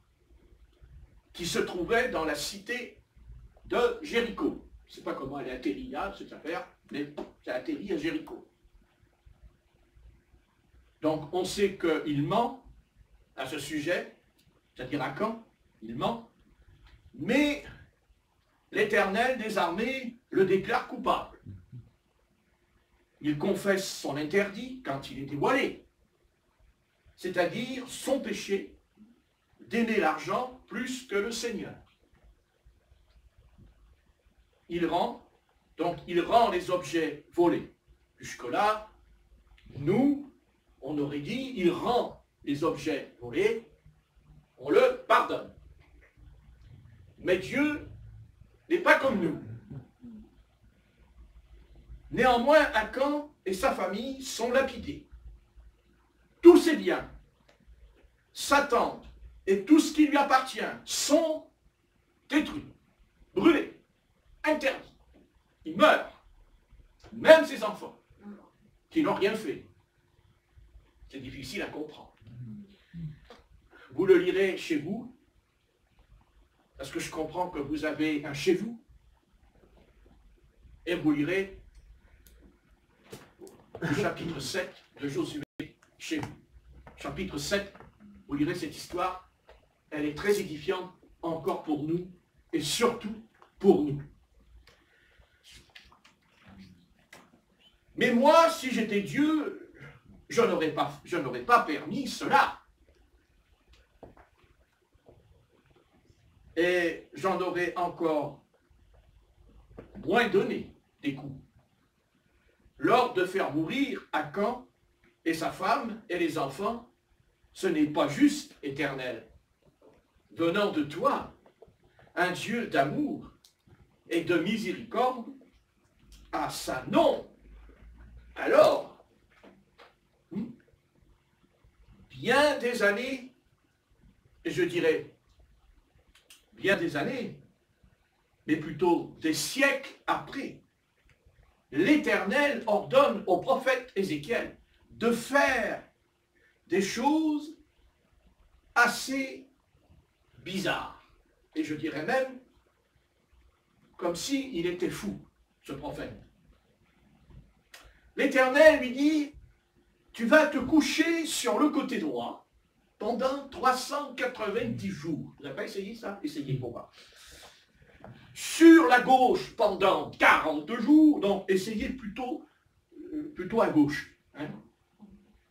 A: qui se trouvait dans la cité de Jéricho. Je ne sais pas comment elle a atterri là, cette affaire, mais ça a atterri à Jéricho. Donc on sait qu'il ment à ce sujet, c'est-à-dire Akan, il ment, mais l'Éternel des armées le déclare coupable. Il confesse son interdit quand il est dévoilé, c'est-à-dire son péché d'aimer l'argent plus que le Seigneur. Il rend les objets volés. Jusque-là, nous, on aurait dit, il rend les objets volés, on le pardonne. Mais Dieu n'est pas comme nous. Néanmoins, Akan et sa famille sont lapidés. Tous ses biens, sa tente et tout ce qui lui appartient sont détruits, brûlés, interdits. Il meurt. Même ses enfants, qui n'ont rien fait. C'est difficile à comprendre. Vous le lirez chez vous, parce que je comprends que vous avez un chez vous, et vous lirez le chapitre 7 de Josué chez vous. Chapitre 7, vous lirez cette histoire, elle est très édifiante encore pour nous, et surtout pour nous. Mais moi, si j'étais Dieu, je n'aurais pas permis cela. Et j'en aurais encore moins donné des coups. L'ordre de faire mourir Akan et sa femme et les enfants, ce n'est pas juste, Éternel. Venant de toi, un Dieu d'amour et de miséricorde, à ça non. Alors, bien des années, et je dirais bien des années, mais plutôt des siècles après, l'Éternel ordonne au prophète Ézéchiel de faire des choses assez bizarres. Et je dirais même comme s'il était fou, ce prophète. L'Éternel lui dit, tu vas te coucher sur le côté droit pendant 390 jours. Vous n'avez pas essayé ça? Essayez pour voir. Sur la gauche pendant 40 jours, donc essayez plutôt plutôt à gauche. Hein?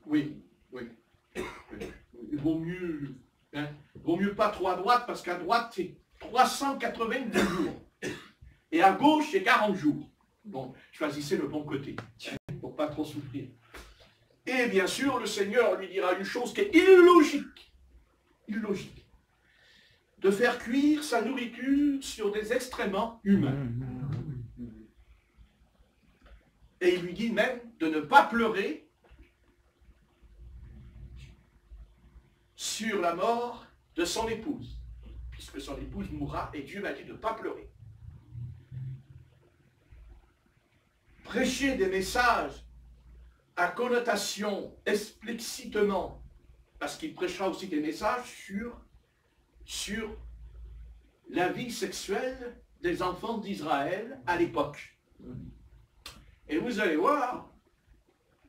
A: Oui, oui. Il vaut mieux pas trop à droite, parce qu'à droite, c'est 390 jours. Et à gauche, c'est 40 jours. Bon, choisissez le bon côté, pour pas trop souffrir. Et bien sûr, le Seigneur lui dira une chose qui est illogique, de faire cuire sa nourriture sur des excréments humains. Et il lui dit même de ne pas pleurer sur la mort de son épouse, puisque son épouse mourra, et Dieu m'a dit de ne pas pleurer. Prêcher des messages à connotation explicitement, parce qu'il prêchera aussi des messages sur la vie sexuelle des enfants d'Israël à l'époque. Et vous allez voir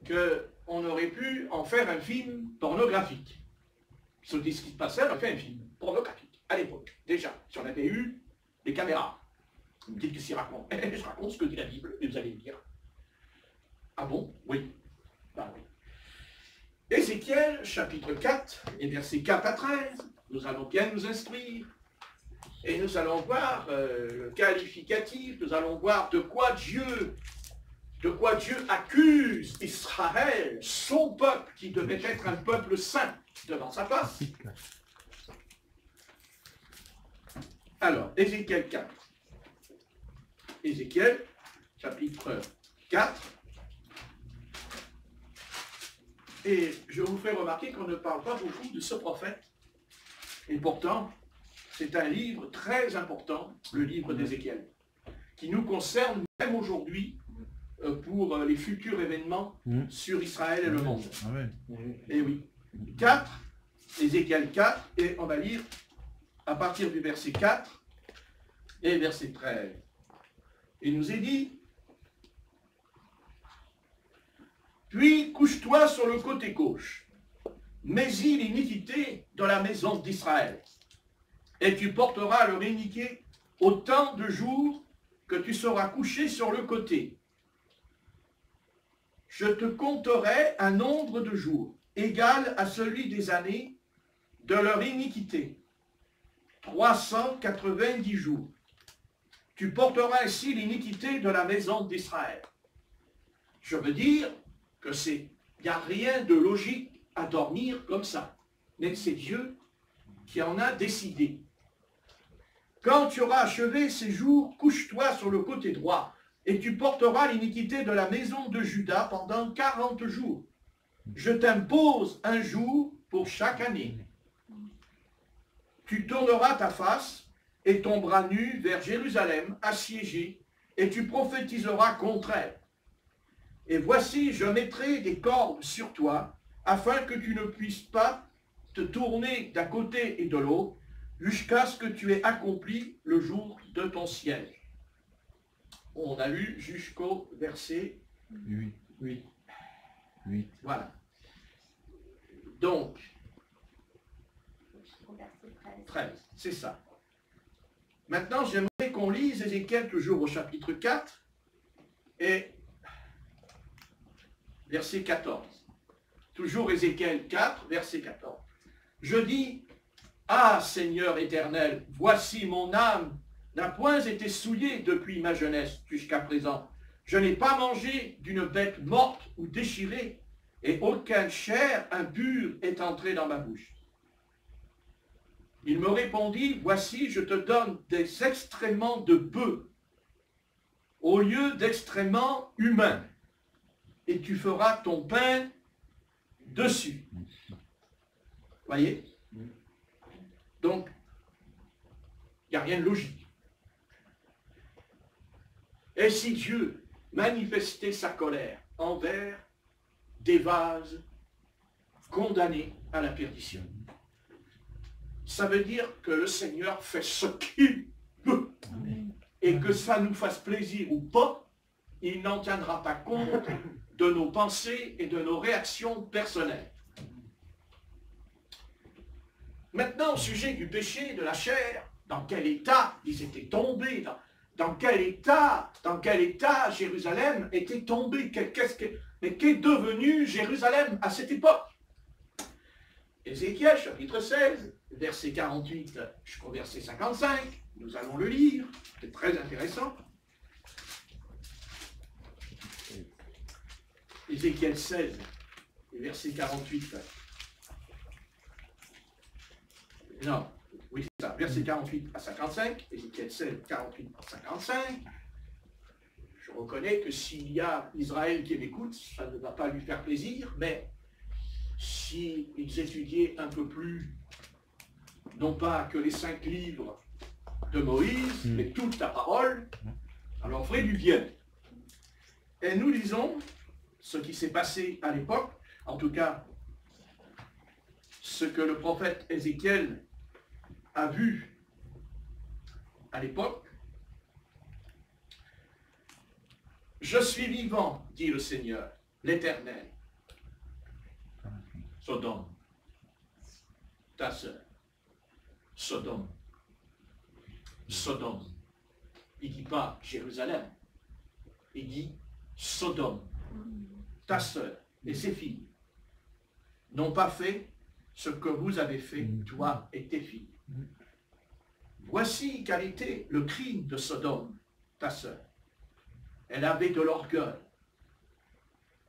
A: qu'on aurait pu en faire un film pornographique. Si on dit ce qui se passait, on a fait un film pornographique à l'époque, déjà, si on avait eu des caméras. Vous me dites qu'est-ce qu'il raconte? Je raconte ce que dit la Bible, et vous allez me dire. Ah bon? Oui. Ben oui. Ézéchiel, chapitre 4, et versets 4 à 13, nous allons bien nous instruire. Et nous allons voir le qualificatif, nous allons voir de quoi Dieu accuse Israël, son peuple, qui devait être un peuple saint devant sa face. Alors, Ézéchiel 4. Ézéchiel, chapitre 4. Et je vous fais remarquer qu'on ne parle pas beaucoup de ce prophète. Et pourtant, c'est un livre très important, le livre d'Ézéchiel, qui nous concerne même aujourd'hui pour les futurs événements sur Israël et le monde. Et oui. 4, Ézéchiel 4, et on va lire à partir du verset 4 et verset 13. Il nous est dit: puis couche-toi sur le côté gauche, mets-y l'iniquité dans la maison d'Israël, et tu porteras leur iniquité autant de jours que tu seras couché sur le côté. Je te compterai un nombre de jours égal à celui des années de leur iniquité, 390 jours. Tu porteras ainsi l'iniquité de la maison d'Israël. Je veux dire que il n'y a rien de logique à dormir comme ça. Mais c'est Dieu qui en a décidé. Quand tu auras achevé ces jours, couche-toi sur le côté droit, et tu porteras l'iniquité de la maison de Juda pendant 40 jours. Je t'impose un jour pour chaque année. Tu tourneras ta face et ton bras nu vers Jérusalem, assiégée, et tu prophétiseras contre elle. Et voici, je mettrai des cordes sur toi, afin que tu ne puisses pas te tourner d'un côté et de l'autre, jusqu'à ce que tu aies accompli le jour de ton siège. On a lu jusqu'au verset 8. Voilà. Donc, 13, c'est ça. Maintenant, j'aimerais qu'on lise Ézéchiel toujours au chapitre 4 et verset 14. Toujours Ézéchiel 4, verset 14. Je dis: ah, Seigneur éternel, voici mon âme n'a point été souillée depuis ma jeunesse jusqu'à présent. Je n'ai pas mangé d'une bête morte ou déchirée, et aucune chair impure est entrée dans ma bouche. Il me répondit: voici, je te donne des excréments de bœufs au lieu d'excréments humains, et tu feras ton pain dessus. Voyez? Donc, il n'y a rien de logique. Et si Dieu manifestait sa colère envers des vases condamnés à la perdition, ça veut dire que le Seigneur fait ce qu'il peut. Et que ça nous fasse plaisir ou pas, il n'en tiendra pas compte de nos pensées et de nos réactions personnelles. Maintenant, au sujet du péché de la chair, dans quel état ils étaient tombés, dans quel état Jérusalem était tombée, mais qu'est devenu Jérusalem à cette époque? Ézéchiel, chapitre 16, verset 48 jusqu'au verset 55, nous allons le lire, c'est très intéressant. Ézéchiel 16, verset 48. Non, oui, c'est ça, verset 48 à 55, Ézéchiel 16, 48 à 55. Je reconnais que s'il y a Israël qui m'écoute, ça ne va pas lui faire plaisir, mais s'ils étudiaient un peu plus, non pas que les 5 livres de Moïse, mais toute la parole, ça leur ferait du bien. Et nous lisons ce qui s'est passé à l'époque, en tout cas, ce que le prophète Ézéchiel a vu à l'époque. Je suis vivant, dit le Seigneur, l'Éternel. Sodome, ta sœur. Sodome. Sodome. Il ne dit pas Jérusalem. Il dit Sodome. Ta sœur et ses filles n'ont pas fait ce que vous avez fait, toi et tes filles. Voici quel était le crime de Sodome, ta sœur. Elle avait de l'orgueil.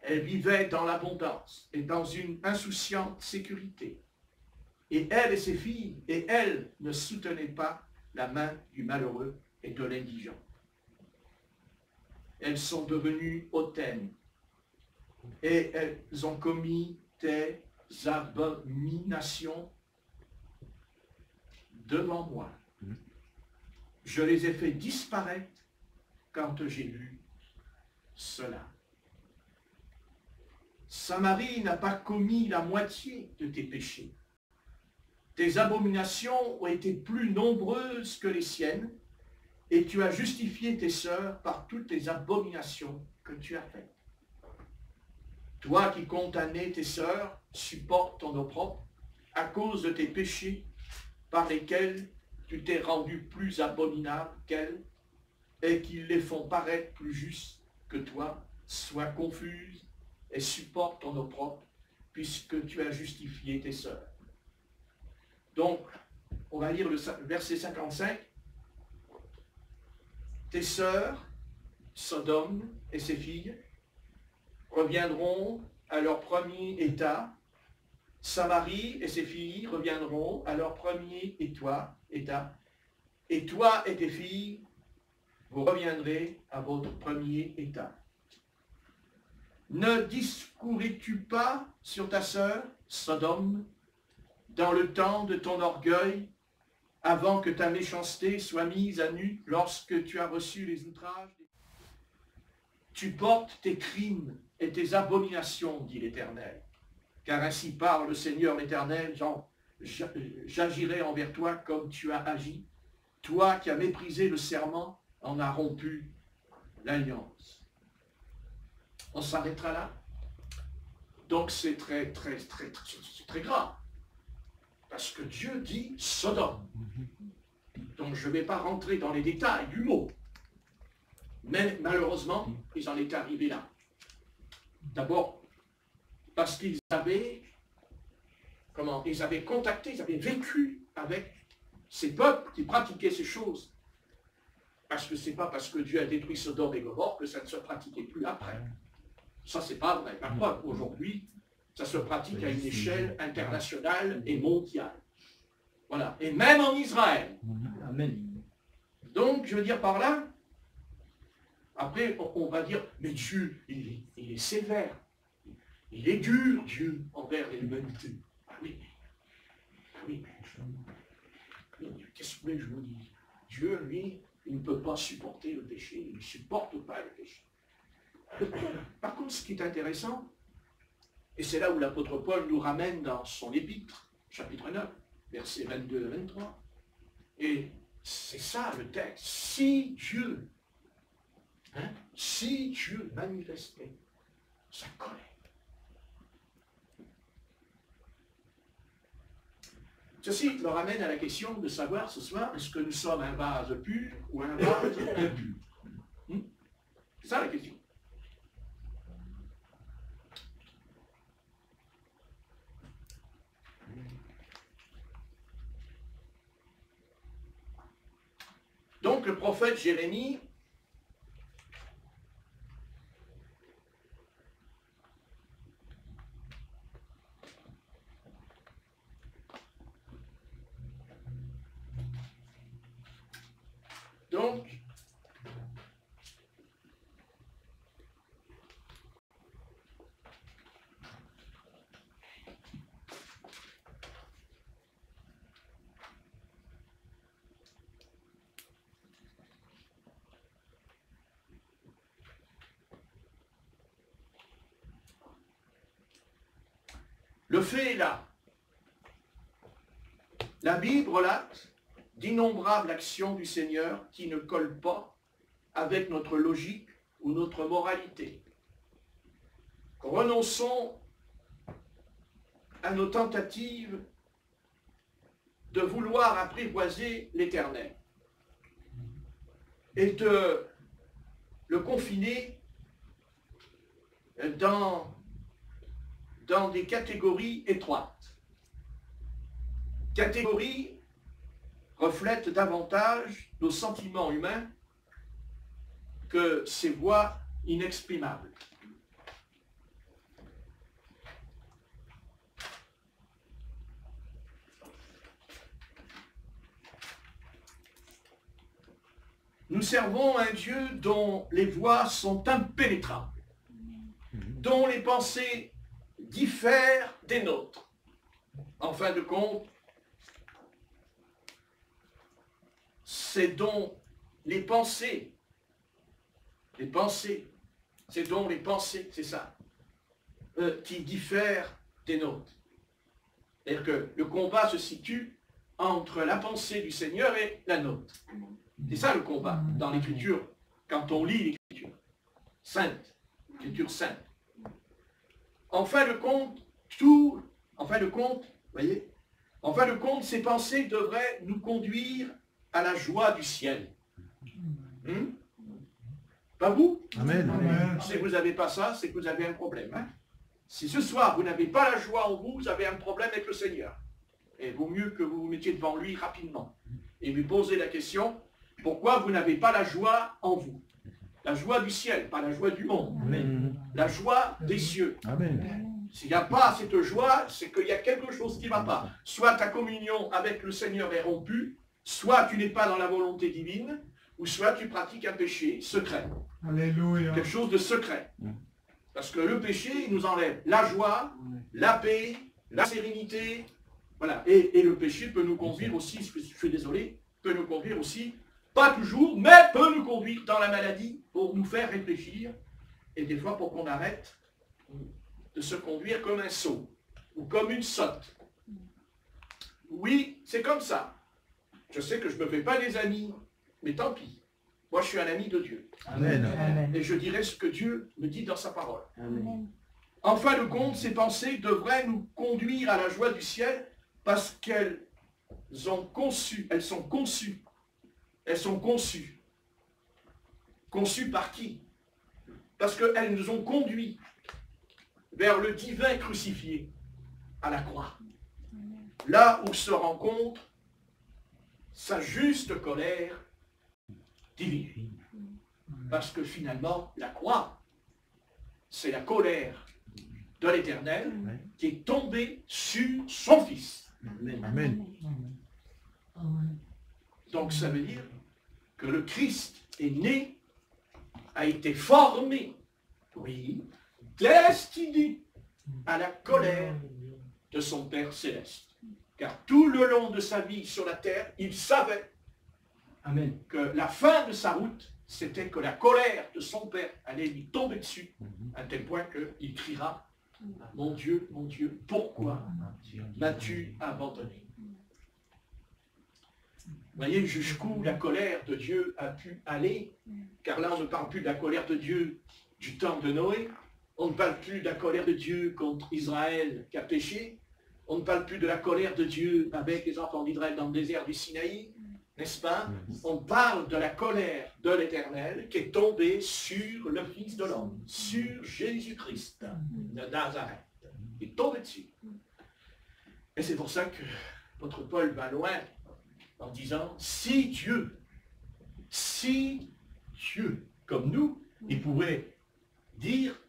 A: Elle vivait dans l'abondance et dans une insouciante sécurité. Et elle et ses filles, et elles ne soutenaient pas la main du malheureux et de l'indigent. Elles sont devenues hautaines et elles ont commis des abominations devant moi. Je les ai fait disparaître quand j'ai vu cela. Samarie n'a pas commis la moitié de tes péchés. Tes abominations ont été plus nombreuses que les siennes, et tu as justifié tes sœurs par toutes les abominations que tu as faites. Toi qui condamnais tes sœurs, supporte ton opprobre à cause de tes péchés par lesquels tu t'es rendu plus abominable qu'elles, et qu'ils les font paraître plus justes que toi. Sois confuse et supporte ton opprobre, puisque tu as justifié tes sœurs. Donc, on va lire le verset 55. Tes sœurs, Sodome et ses filles, reviendront à leur premier état. Samarie et ses filles reviendront à leur premier état. Et toi et tes filles, vous reviendrez à votre premier état. Ne discourais-tu pas sur ta sœur, Sodome, dans le temps de ton orgueil, avant que ta méchanceté soit mise à nu, lorsque tu as reçu les outrages? Tu portes tes crimes et tes abominations, dit l'Éternel. Car ainsi parle le Seigneur l'Éternel, j'agirai envers toi comme tu as agi, toi qui as méprisé le serment, en as rompu l'alliance. On s'arrêtera là. Donc c'est très grave. Parce que Dieu dit Sodome. Donc je ne vais pas rentrer dans les détails du mot. Mais malheureusement, ils en étaient arrivés là. D'abord, parce qu'ils avaient, ils avaient contacté, ils avaient vécu avec ces peuples qui pratiquaient ces choses. Parce que ce n'est pas parce que Dieu a détruit Sodome et Gomorrhe que ça ne se pratiquait plus après. Ça, c'est pas vrai. La preuve, aujourd'hui, ça se pratique à une échelle internationale et mondiale. Voilà. Et même en Israël.
B: Amen.
A: Donc, je veux dire par là, après, on va dire, mais Dieu, il est sévère. Il est dur, Dieu, envers l'humanité. Ah oui. Ah oui. Qu'est-ce que je vous dis? Dieu, lui, il ne peut pas supporter le péché. Il ne supporte pas le péché. Par contre, ce qui est intéressant, et c'est là où l'apôtre Paul nous ramène dans son épître, chapitre 9, versets 22 et 23, et c'est ça le texte. Si Dieu manifestait sa colère. Ceci me ramène à la question de savoir ce soir, est-ce que nous sommes un vase pur ou un vase impur? C'est ça la question. Donc le prophète Jérémie le fait est là. La Bible relate d'innombrables actions du Seigneur qui ne collent pas avec notre logique ou notre moralité. Renonçons à nos tentatives de vouloir apprivoiser l'Éternel et de le confiner dans des catégories étroites. Catégories reflètent davantage nos sentiments humains que ces voix inexprimables. Nous servons un Dieu dont les voies sont impénétrables, dont les pensées diffèrent des nôtres. En fin de compte, c'est dont les pensées, c'est ça, qui diffèrent des nôtres. C'est-à-dire que le combat se situe entre la pensée du Seigneur et la nôtre. C'est ça le combat dans l'Écriture, quand on lit l'Écriture sainte, l'Écriture sainte. En fin de compte, ces pensées devraient nous conduire à la joie du ciel. Pas vous?
C: Amen.
B: Amen.
A: Si vous n'avez pas ça, c'est que vous avez un problème. Si ce soir, vous n'avez pas la joie en vous, vous avez un problème avec le Seigneur. Et il vaut mieux que vous vous mettiez devant lui rapidement et lui posez la question, pourquoi vous n'avez pas la joie en vous? La joie du ciel, pas la joie du monde.
C: Amen.
A: La joie des cieux.
C: Amen.
A: S'il n'y a pas cette joie, c'est qu'il y a quelque chose qui ne va pas. Soit ta communion avec le Seigneur est rompue, soit tu n'es pas dans la volonté divine, ou soit tu pratiques un péché secret.
B: Alléluia.
A: Quelque chose de secret. Parce que le péché, il nous enlève la joie, la paix, la sérénité. Voilà. Et le péché peut nous conduire aussi, je suis désolé, peut nous conduire aussi, pas toujours, mais peut nous conduire dans la maladie pour nous faire réfléchir. Et des fois pour qu'on arrête de se conduire comme un sot ou comme une sotte. Oui, c'est comme ça. Je sais que je ne me fais pas des amis, mais tant pis. Moi, je suis un ami de Dieu.
C: Amen.
B: Amen.
A: Et je dirai ce que Dieu me dit dans sa parole.
C: Amen.
A: En fin de compte, ces pensées devraient nous conduire à la joie du ciel parce qu'elles sont conçues. Conçues par qui? Parce qu'elles nous ont conduits vers le divin crucifié à la croix. Là où se rencontre sa juste colère divine. Parce que finalement, la croix, c'est la colère de l'Éternel qui est tombée sur son Fils.
C: Amen.
B: Amen.
A: Donc ça veut dire que le Christ est né, a été formé, oui, destiné à la colère de son Père céleste. Car tout le long de sa vie sur la terre, il savait que la fin de sa route, c'était que la colère de son Père allait lui tomber dessus, à tel point qu'il criera « Mon Dieu, pourquoi m'as-tu abandonné ?» Vous voyez jusqu'où la colère de Dieu a pu aller, car là on ne parle plus de la colère de Dieu du temps de Noé, on ne parle plus de la colère de Dieu contre Israël qui a péché, On ne parle plus de la colère de Dieu avec les enfants d'Israël dans le désert du Sinaï, n'est-ce pas? On parle de la colère de l'Éternel qui est tombée sur le Fils de l'homme, sur Jésus-Christ de Nazareth. Il est tombé dessus. Et c'est pour ça que votre Paul va loin en disant, si Dieu, comme nous, il pourrait dire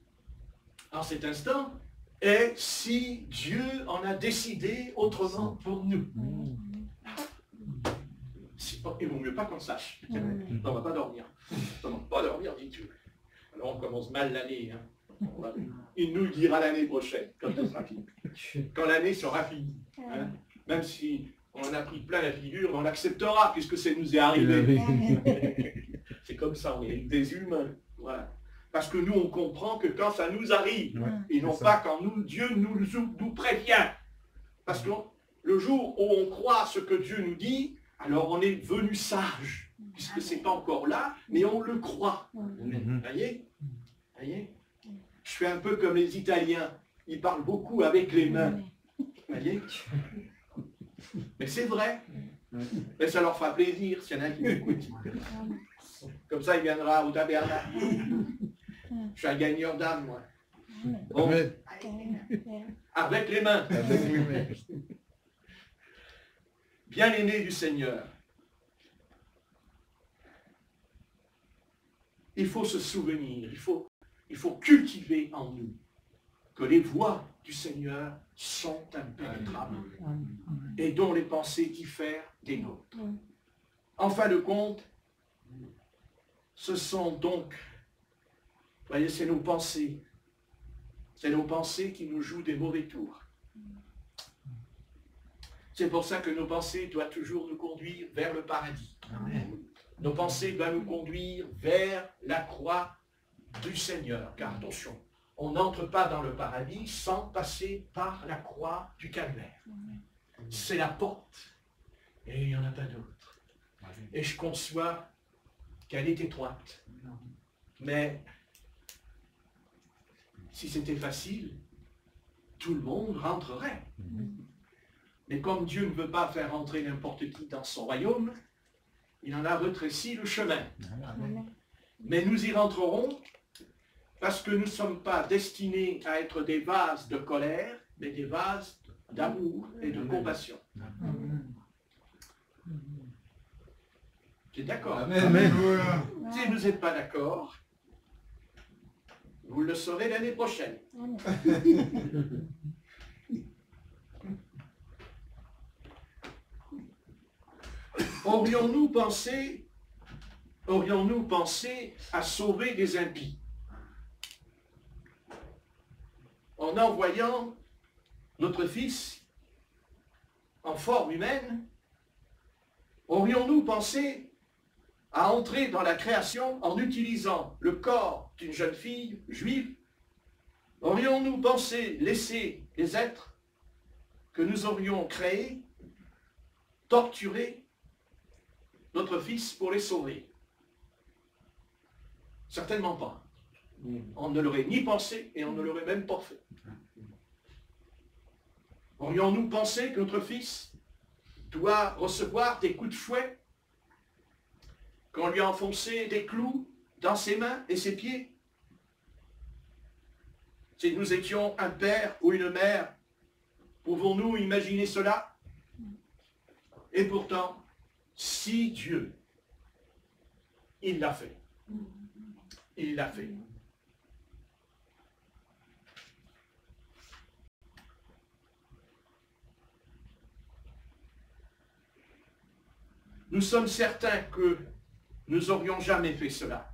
A: en cet instant, et si Dieu en a décidé autrement pour nous. Il vaut mieux pas qu'on sache. On ne va pas dormir. On ne va pas dormir, dit Dieu. Alors on commence mal l'année. Hein. Il nous le dira l'année prochaine, quand ce sera fini. Quand l'année sera finie. Hein. Même si on en a pris plein la figure, on l'acceptera, puisque ça nous est arrivé. C'est comme ça, on est des humains. Voilà. Parce que nous, on comprend que quand ça nous arrive, et non pas quand Dieu nous prévient. Parce que le jour où on croit ce que Dieu nous dit, alors on est devenu sage, puisque c'est pas encore là, mais on le croit. Voyez? Je fais un peu comme les Italiens, ils parlent beaucoup avec les mains. Voyez? Mais c'est vrai. Mais ça leur fera plaisir s'il y en a un qui m'écoute. Comme ça, il viendra au tabernacle. Je suis un gagneur d'âme, moi. Bon. Avec les mains. Bien-aimés du Seigneur, il faut se souvenir, il faut cultiver en nous que les voies du Seigneur sont impénétrables et dont les pensées diffèrent des nôtres. En fin de compte, ce sont donc, voyez, c'est nos pensées qui nous jouent des mauvais tours. C'est pour ça que nos pensées doivent toujours nous conduire vers le paradis. Amen. Nos pensées doivent nous conduire vers la croix du Seigneur. Car attention, on n'entre pas dans le paradis sans passer par la croix du calvaire. C'est la porte. Et il n'y en a pas d'autre. Et je conçois qu'elle est étroite. Mais si c'était facile, tout le monde rentrerait. Mais comme Dieu ne veut pas faire entrer n'importe qui dans son royaume, il en a rétréci le chemin. Mais nous y rentrerons parce que nous ne sommes pas destinés à être des vases de colère, mais des vases d'amour et de compassion. Tu es d'accord? Si vous n'êtes pas d'accord, vous le saurez l'année prochaine. Aurions-nous pensé à sauver des impies en envoyant notre Fils en forme humaine? Aurions-nous pensé à entrer dans la création en utilisant le corps d'une jeune fille juive? Aurions-nous pensé laisser les êtres que nous aurions créés torturer notre Fils pour les sauver? Certainement pas. On ne l'aurait ni pensé et on ne l'aurait même pas fait. Aurions-nous pensé que notre Fils doit recevoir des coups de fouet, qu'on lui a enfoncé des clous dans ses mains et ses pieds? Si nous étions un père ou une mère, pouvons-nous imaginer cela? Et pourtant, si Dieu, il l'a fait. Il l'a fait. Nous sommes certains que nous n'aurions jamais fait cela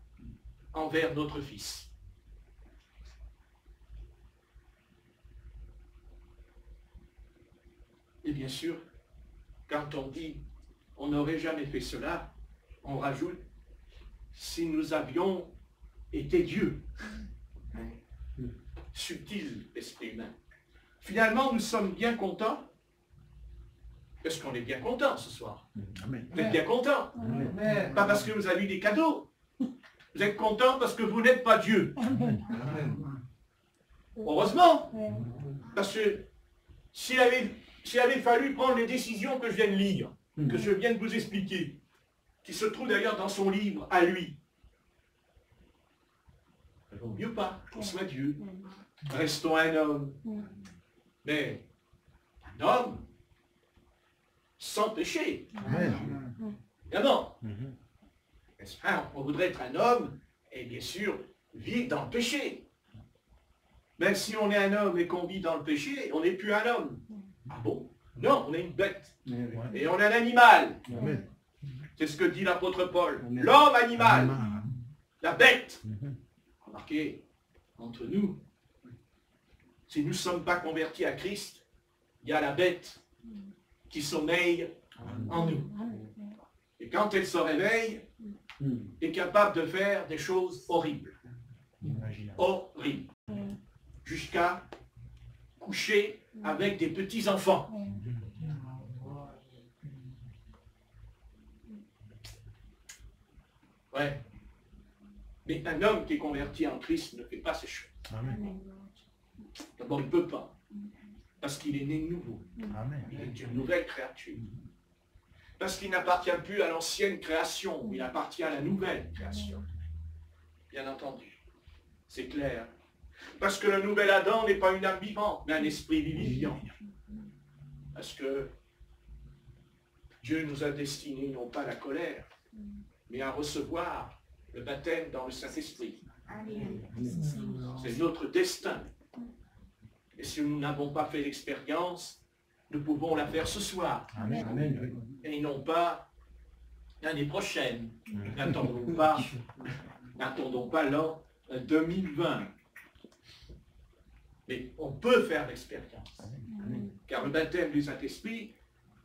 A: envers notre Fils. Et bien sûr, quand on dit on n'aurait jamais fait cela, on rajoute si nous avions été Dieu. Subtil, l'esprit humain. Finalement, nous sommes bien contents. Est-ce qu'on est bien content ce soir? Amen. Vous êtes bien content? Amen. Pas parce que vous avez eu des cadeaux. Vous êtes content parce que vous n'êtes pas Dieu. Amen. Heureusement. Parce que s'il avait fallu prendre les décisions que je viens de lire, que je viens de vous expliquer, qui se trouve d'ailleurs dans son livre à lui, il ne vaut mieux pas qu'on soit Dieu. Restons un homme. Mais un homme sans péché. Évidemment. N'est-ce pas? On voudrait être un homme et bien sûr vivre dans le péché. Mais si on est un homme et qu'on vit dans le péché, on n'est plus un homme. Ah bon? Non, on est une bête. Et on est un animal. C'est ce que dit l'apôtre Paul. L'homme animal. La bête. Remarquez, entre nous, si nous ne sommes pas convertis à Christ, il y a la bête qui sommeille en nous. Et quand elle se réveille, est capable de faire des choses horribles. Horribles. Jusqu'à coucher avec des petits-enfants. Ouais. Mais un homme qui est converti en Christ ne fait pas ces choses. D'abord, il ne peut pas. Parce qu'il est né de nouveau. Il est une nouvelle créature. Parce qu'il n'appartient plus à l'ancienne création, il appartient à la nouvelle création. Bien entendu. C'est clair. Parce que le nouvel Adam n'est pas une âme vivante, mais un esprit vivifiant. Parce que Dieu nous a destinés non pas à la colère, mais à recevoir le baptême dans le Saint-Esprit. C'est notre destin. Et si nous n'avons pas fait l'expérience, nous pouvons la faire ce soir. Et non pas l'année prochaine. N'attendons pas l'an 2020. Mais on peut faire l'expérience. Car le baptême du Saint-Esprit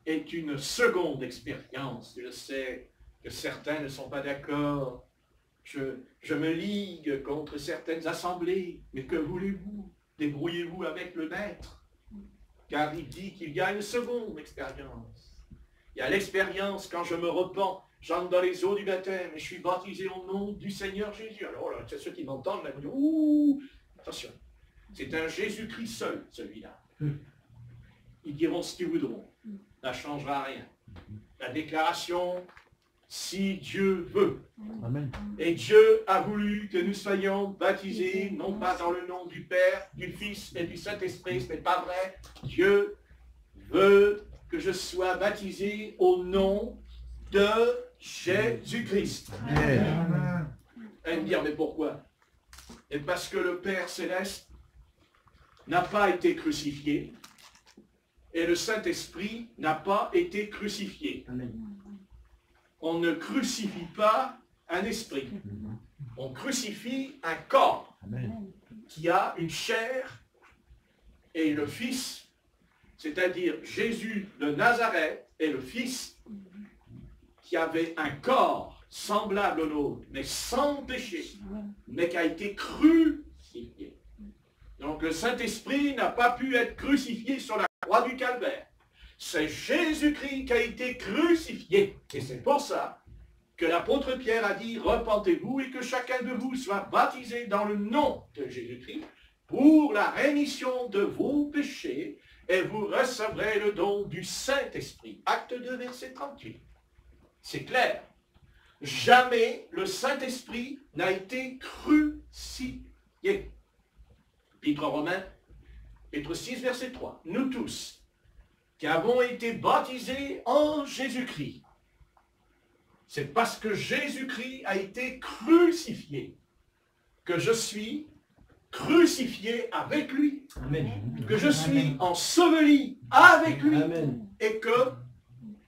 A: est une seconde expérience. Je sais que certains ne sont pas d'accord. Je me ligue contre certaines assemblées. Mais que voulez-vous? Débrouillez-vous avec le maître. Car il dit qu'il y a une seconde expérience. Il y a l'expérience quand je me repens, j'entre dans les eaux du baptême et je suis baptisé au nom du Seigneur Jésus. Alors là, ceux qui m'entendent, là, ils disent, ouh, attention, c'est un Jésus-Christ seul, celui-là. Ils diront ce qu'ils voudront. Ça ne changera rien. La déclaration, si Dieu veut.
C: Amen.
A: Et Dieu a voulu que nous soyons baptisés, non pas dans le nom du Père, du Fils et du Saint-Esprit, ce n'est pas vrai. Dieu veut que je sois baptisé au nom de Jésus-Christ. Et me dire, mais pourquoi? Et parce que le Père Céleste n'a pas été crucifié et le Saint-Esprit n'a pas été crucifié.
C: Amen.
A: On ne crucifie pas un esprit. On crucifie un corps
C: Amen.
A: qui a une chair et le Fils, c'est-à-dire Jésus de Nazareth est le Fils qui avait un corps semblable au nôtre, mais sans péché, mais qui a été crucifié. Donc le Saint-Esprit n'a pas pu être crucifié sur la croix du Calvaire. C'est Jésus-Christ qui a été crucifié. Et c'est pour ça que l'apôtre Pierre a dit, repentez-vous et que chacun de vous soit baptisé dans le nom de Jésus-Christ pour la rémission de vos péchés et vous recevrez le don du Saint-Esprit. Acte 2, verset 38. C'est clair. Jamais le Saint-Esprit n'a été crucifié. Épître aux Romains, chapitre 6, verset 3. Nous tous, qui avons été baptisés en Jésus-Christ, c'est parce que Jésus-Christ a été crucifié que je suis crucifié avec lui.
C: Amen.
A: Que je suis enseveli avec lui.
C: Amen.
A: Et que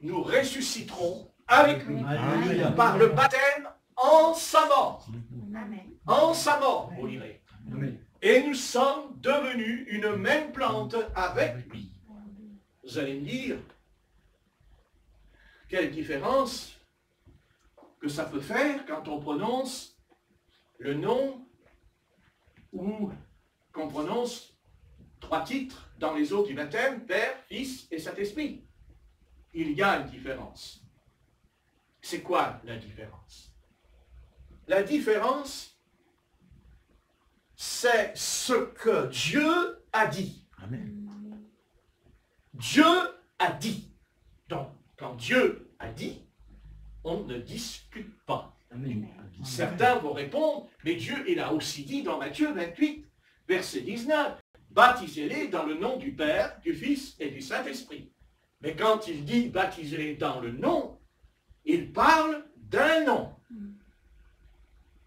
A: nous ressusciterons avec lui.
C: Alléluia.
A: Par le baptême en sa mort. En sa mort, vous direz.
C: Amen.
A: Et nous sommes devenus une même plante avec lui. Vous allez me dire, quelle différence que ça peut faire quand on prononce le nom ou qu'on prononce 3 titres dans les eaux du baptême, Père, Fils et Saint-Esprit. Il y a une différence. C'est quoi la différence? La différence, c'est ce que Dieu a dit.
C: Amen.
A: Dieu a dit. Donc, quand Dieu a dit, on ne discute pas.
C: Amen.
A: Certains vont répondre, mais Dieu, il a aussi dit dans Matthieu 28, verset 19, baptisez-les dans le nom du Père, du Fils et du Saint-Esprit. Mais quand il dit baptisez-les dans le nom, il parle d'un nom.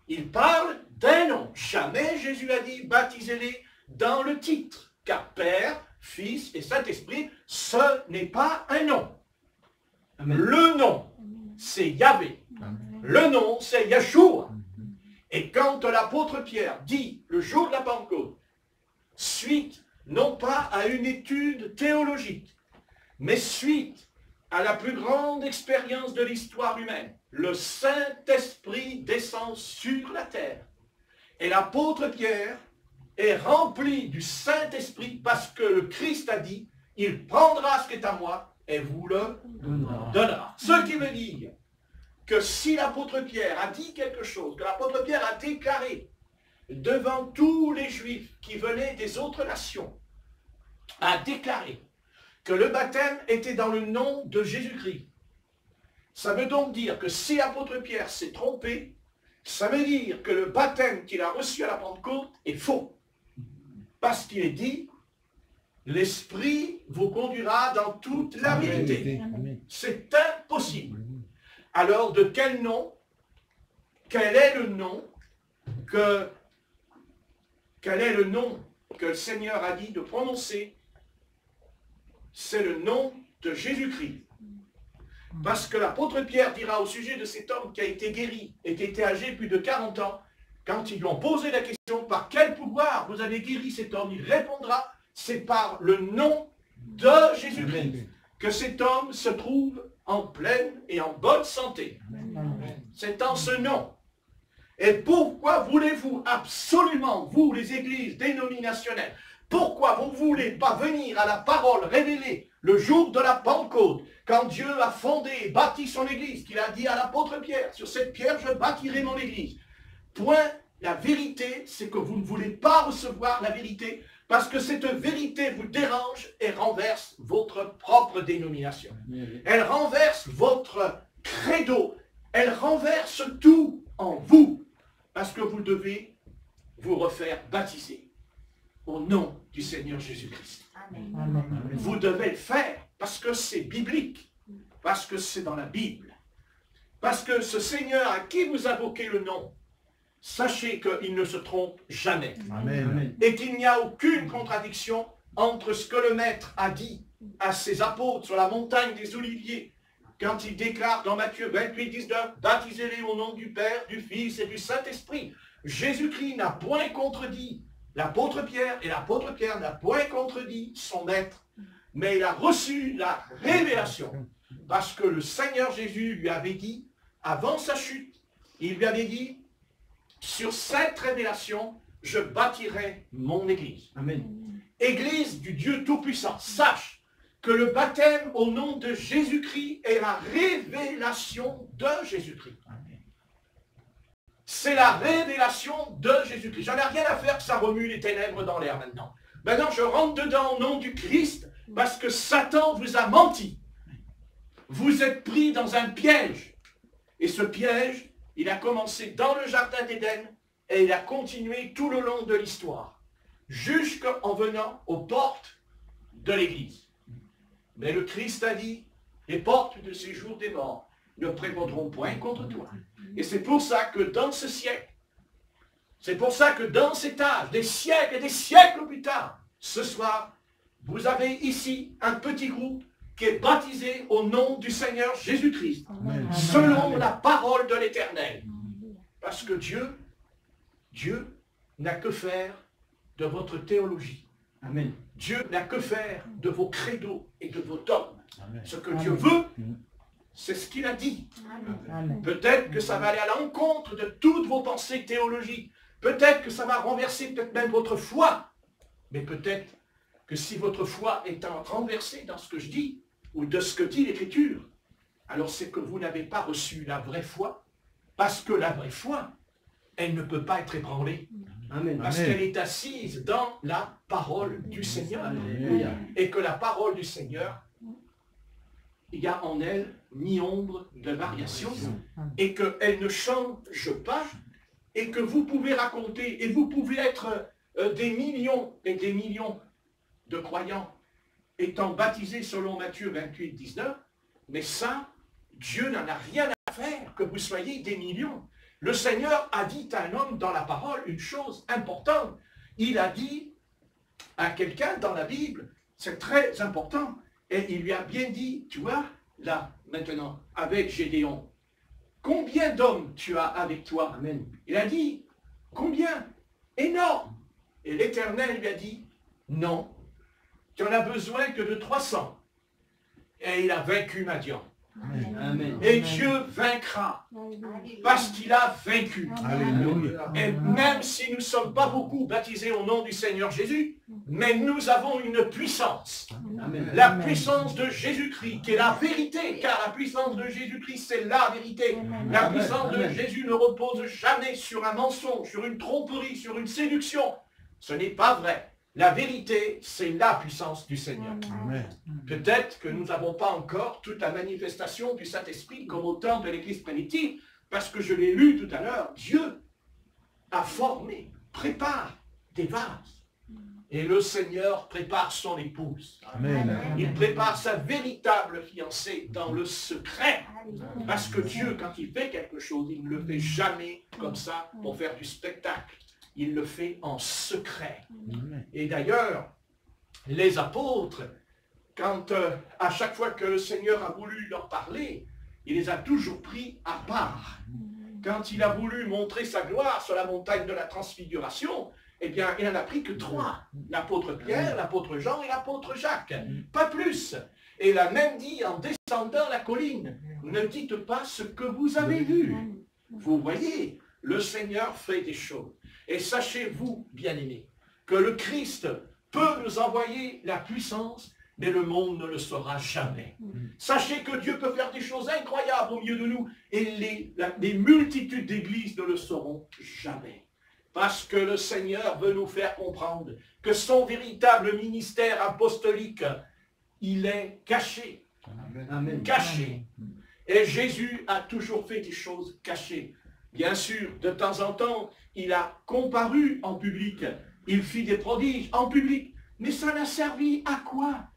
A: Il parle d'un nom. Jamais Jésus a dit baptisez-les dans le titre, car Père, Fils et Saint-Esprit, ce n'est pas un nom.
C: Amen.
A: Le nom, c'est Yahvé. Le nom, c'est Yeshua. Et quand l'apôtre Pierre dit, le jour de la Pentecôte, suite non pas à une étude théologique, mais suite à la plus grande expérience de l'histoire humaine, le Saint-Esprit descend sur la terre. Et l'apôtre Pierre est rempli du Saint-Esprit parce que le Christ a dit, il prendra ce qui est à moi et vous le donnera. Ce qui veut dire que si l'apôtre Pierre a dit quelque chose, que l'apôtre Pierre a déclaré devant tous les Juifs qui venaient des autres nations, a déclaré que le baptême était dans le nom de Jésus-Christ. Ça veut donc dire que si l'apôtre Pierre s'est trompé, ça veut dire que le baptême qu'il a reçu à la Pentecôte est faux. Parce qu'il est dit, l'Esprit vous conduira dans toute la vérité. C'est impossible. Alors, de quel nom? Quel est le nom que le Seigneur a dit de prononcer? C'est le nom de Jésus-Christ. Parce que l'apôtre Pierre dira au sujet de cet homme qui a été guéri et qui était âgé plus de 40 ans, quand ils lui ont posé la question, par quel pouvoir vous avez guéri cet homme? Il répondra, c'est par le nom de Jésus-Christ que cet homme se trouve en pleine et en bonne santé. C'est en ce nom. Et pourquoi voulez-vous absolument, vous les églises dénominationnelles, pourquoi vous ne voulez pas venir à la parole révélée le jour de la Pentecôte, quand Dieu a fondé et bâti son église, qu'il a dit à l'apôtre Pierre, sur cette pierre je bâtirai mon église. Point, la vérité, c'est que vous ne voulez pas recevoir la vérité, parce que cette vérité vous dérange et renverse votre propre dénomination. Elle renverse votre credo. Elle renverse tout en vous. Parce que vous devez vous refaire baptiser au nom du Seigneur Jésus-Christ. Vous devez le faire parce que c'est biblique. Parce que c'est dans la Bible. Parce que ce Seigneur à qui vous invoquez le nom, sachez qu'il ne se trompe jamais.
C: Amen.
A: Et qu'il n'y a aucune contradiction entre ce que le Maître a dit à ses apôtres sur la montagne des Oliviers, quand il déclare dans Matthieu 28, 19, baptisez-les au nom du Père, du Fils et du Saint-Esprit. Jésus-Christ n'a point contredit l'apôtre Pierre, et l'apôtre Pierre n'a point contredit son Maître, mais il a reçu la révélation, parce que le Seigneur Jésus lui avait dit, avant sa chute, il lui avait dit, sur cette révélation, je bâtirai mon Église.
C: Amen.
A: Église du Dieu Tout-Puissant, sache que le baptême au nom de Jésus-Christ est la révélation de Jésus-Christ. C'est la révélation de Jésus-Christ. J'en ai rien à faire que ça remue les ténèbres dans l'air maintenant. Maintenant, je rentre dedans au nom du Christ parce que Satan vous a menti. Vous êtes pris dans un piège. Et ce piège, il a commencé dans le jardin d'Éden et il a continué tout le long de l'histoire, jusqu'en venant aux portes de l'Église. Mais le Christ a dit, les portes de ces jours des morts ne prévaudront point contre toi. Et c'est pour ça que dans ce siècle, c'est pour ça que dans cet âge, des siècles et des siècles plus tard, ce soir, vous avez ici un petit groupe qui est baptisé au nom du Seigneur Jésus-Christ, selon la parole de l'Éternel. Parce que Dieu n'a que faire de votre théologie.
C: Amen.
A: Dieu n'a que faire de vos credos et de vos dogmes. Ce que Dieu veut, c'est ce qu'il a dit. Peut-être que ça va aller à l'encontre de toutes vos pensées théologiques. Peut-être que ça va renverser peut-être même votre foi. Mais peut-être que si votre foi est renversée dans ce que je dis, ou de ce que dit l'Écriture, alors c'est que vous n'avez pas reçu la vraie foi, parce que la vraie foi, elle ne peut pas être ébranlée.
C: Amen.
A: Parce
D: Amen.
A: qu'elle est assise dans la parole du Seigneur.
C: Alléluia.
A: Et que la parole du Seigneur, il y a en elle ni ombre de variation. Et qu'elle ne change pas. Et que vous pouvez raconter, et vous pouvez être des millions et des millions de croyants étant baptisés selon Matthieu 28, 19. Mais ça, Dieu n'en a rien à faire que vous soyez des millions. Le Seigneur a dit à un homme dans la parole une chose importante. Il a dit à quelqu'un dans la Bible, c'est très important, et il lui a bien dit, tu vois, là, maintenant, avec Gédéon, combien d'hommes tu as avec toi?
C: Amen.
A: Il a dit, combien? Énorme. Et l'Éternel lui a dit, non, tu en as besoin que de 300. Et il a vaincu Madian.
C: Amen.
A: Et Dieu vaincra, parce qu'il a vaincu.
D: Alléluia.
A: Et même si nous ne sommes pas beaucoup baptisés au nom du Seigneur Jésus, mais nous avons une puissance.
C: Amen.
A: La puissance de Jésus-Christ, qui est la vérité, car la puissance de Jésus-Christ, c'est la vérité. La
C: Amen.
A: puissance de
C: Amen.
A: Jésus ne repose jamais sur un mensonge, sur une tromperie, sur une séduction. Ce n'est pas vrai. La vérité, c'est la puissance du Seigneur.
D: Amen.
A: Peut-être que nous n'avons pas encore toute la manifestation du Saint-Esprit comme au temps de l'Église primitive, parce que je l'ai lu tout à l'heure, Dieu a formé, prépare des vases. Et le Seigneur prépare son épouse.
D: Amen.
A: Il prépare sa véritable fiancée dans le secret. Parce que Dieu, quand il fait quelque chose, il ne le fait jamais comme ça pour faire du spectacle. Il le fait en secret.
D: Amen.
A: Et d'ailleurs, les apôtres, quand à chaque fois que le Seigneur a voulu leur parler, il les a toujours pris à part. Quand il a voulu montrer sa gloire sur la montagne de la transfiguration, eh bien, il n'en a pris que 3. L'apôtre Pierre, l'apôtre Jean et l'apôtre Jacques. Pas plus. Et il a même dit en descendant la colline, ne dites pas ce que vous avez vu. Vous voyez, le Seigneur fait des choses. Et sachez-vous, bien-aimés, que le Christ peut nous envoyer la puissance, mais le monde ne le saura jamais. Sachez que Dieu peut faire des choses incroyables au milieu de nous, et les multitudes d'églises ne le sauront jamais. Parce que le Seigneur veut nous faire comprendre que son véritable ministère apostolique, il est caché.
C: Amen.
A: Caché. Et Jésus a toujours fait des choses cachées. Bien sûr, de temps en temps, il a comparu en public. Il fit des prodiges en public. Mais ça n'a servi à quoi?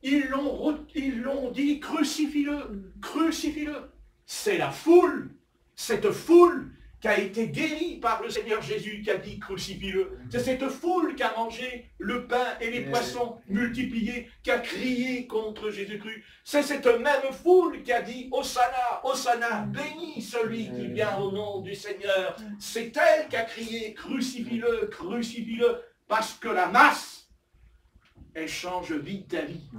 A: Ils l'ont dit, crucifie-le, crucifie-le. C'est la foule, cette foule qui a été guérie par le Seigneur Jésus qui a dit crucifie-le. C'est cette foule qui a mangé le pain et les poissons multipliés, qui a crié contre Jésus-Christ. C'est cette même foule qui a dit Hosanna, Hosanna, béni celui qui vient au nom du Seigneur. C'est elle qui a crié crucifie-le, crucifie-le, parce que la masse, elle change vite ta vie.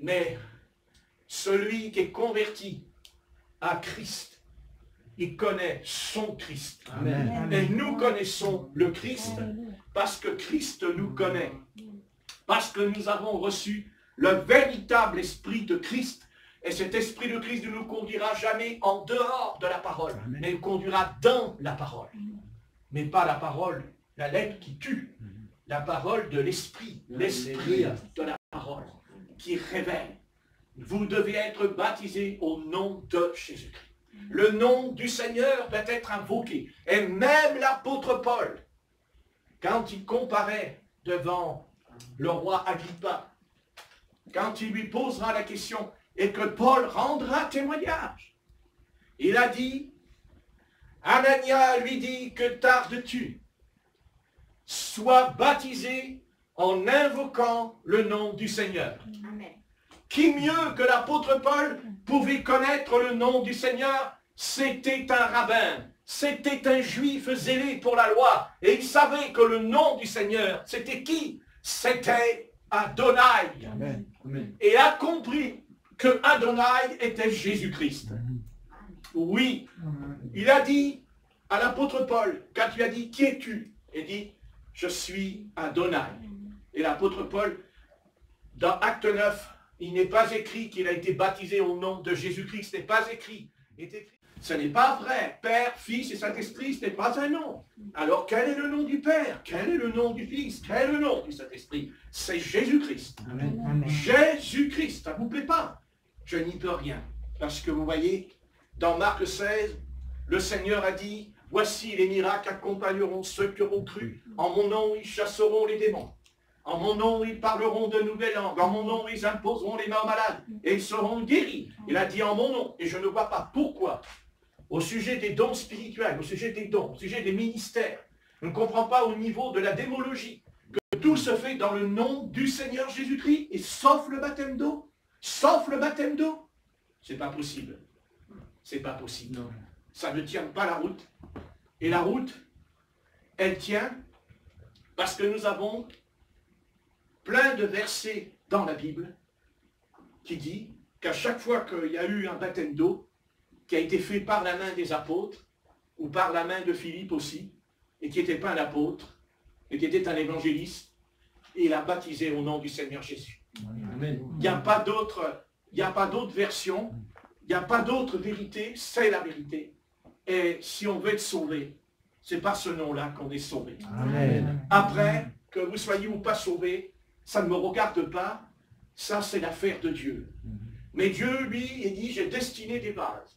A: Mais celui qui est converti à Christ, il connaît son Christ.
C: Amen.
A: Et nous connaissons le Christ parce que Christ nous connaît. Parce que nous avons reçu le véritable esprit de Christ. Et cet esprit de Christ ne nous conduira jamais en dehors de la parole, mais nous conduira dans la parole. Mais pas la parole, la lettre qui tue. La parole de l'esprit, l'esprit de la parole qui révèle. Vous devez être baptisés au nom de Jésus-Christ. Le nom du Seigneur doit être invoqué. Et même l'apôtre Paul, quand il comparait devant le roi Agrippa, quand il lui posera la question et que Paul rendra témoignage, il a dit, Anania lui dit, que tardes-tu? Sois baptisé en invoquant le nom du Seigneur.
E: Amen.
A: Qui mieux que l'apôtre Paul pouvait connaître le nom du Seigneur? C'était un rabbin, c'était un juif zélé pour la loi, et il savait que le nom du Seigneur, c'était qui? C'était Adonai.
D: Amen.
C: Amen.
A: Et a compris que Adonai était Jésus-Christ. Oui, il a dit à l'apôtre Paul, quand il a dit, qui es-tu? Il dit, je suis Adonai. Et l'apôtre Paul, dans Acte 9, il n'est pas écrit qu'il a été baptisé au nom de Jésus-Christ. Ce n'est pas écrit. Il est écrit. Ce n'est pas vrai. Père, Fils et Saint-Esprit, ce n'est pas un nom. Alors quel est le nom du Père? Quel est le nom du Fils? Quel est le nom du Saint-Esprit? C'est Jésus-Christ.
C: Amen.
A: Jésus-Christ, ça ne vous plaît pas? Je n'y peux rien. Parce que vous voyez, dans Marc 16, le Seigneur a dit, voici les miracles accompagneront ceux qui auront cru. En mon nom, ils chasseront les démons. En mon nom, ils parleront de nouvelles langues. En mon nom, ils imposeront les mains aux malades. Et ils seront guéris. Il a dit en mon nom. Et je ne vois pas pourquoi. Au sujet des dons spirituels, au sujet des dons, au sujet des ministères, je ne comprends pas au niveau de la démologie que tout se fait dans le nom du Seigneur Jésus-Christ, et sauf le baptême d'eau. Sauf le baptême d'eau. C'est pas possible. C'est pas possible.
C: Non.
A: Ça ne tient pas la route. Et la route, elle tient parce que nous avons plein de versets dans la Bible qui dit qu'à chaque fois qu'il y a eu un baptême d'eau qui a été fait par la main des apôtres ou par la main de Philippe aussi, et qui n'était pas un apôtre, mais qui était un évangéliste, et il a baptisé au nom du Seigneur Jésus.
C: Amen.
A: Il n'y a pas d'autre version, il n'y a pas d'autre vérité, c'est la vérité. Et si on veut être sauvé, c'est par ce nom-là qu'on est sauvé.
C: Amen.
A: Après, que vous soyez ou pas sauvé, ça ne me regarde pas, ça c'est l'affaire de Dieu. Mais Dieu, lui, il dit, j'ai destiné des vases.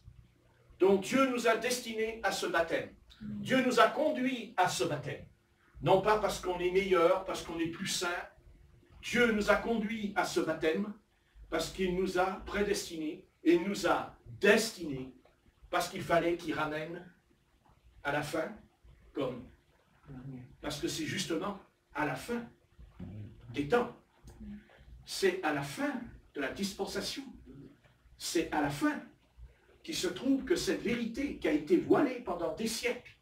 A: Donc Dieu nous a destinés à ce baptême. Dieu nous a conduits à ce baptême. Non pas parce qu'on est meilleur, parce qu'on est plus saint. Dieu nous a conduits à ce baptême parce qu'il nous a prédestinés et nous a destinés parce qu'il fallait qu'il ramène à la fin, comme. Parce que c'est justement à la fin des temps. C'est à la fin de la dispensation. C'est à la fin qu'il se trouve que cette vérité qui a été voilée pendant des siècles,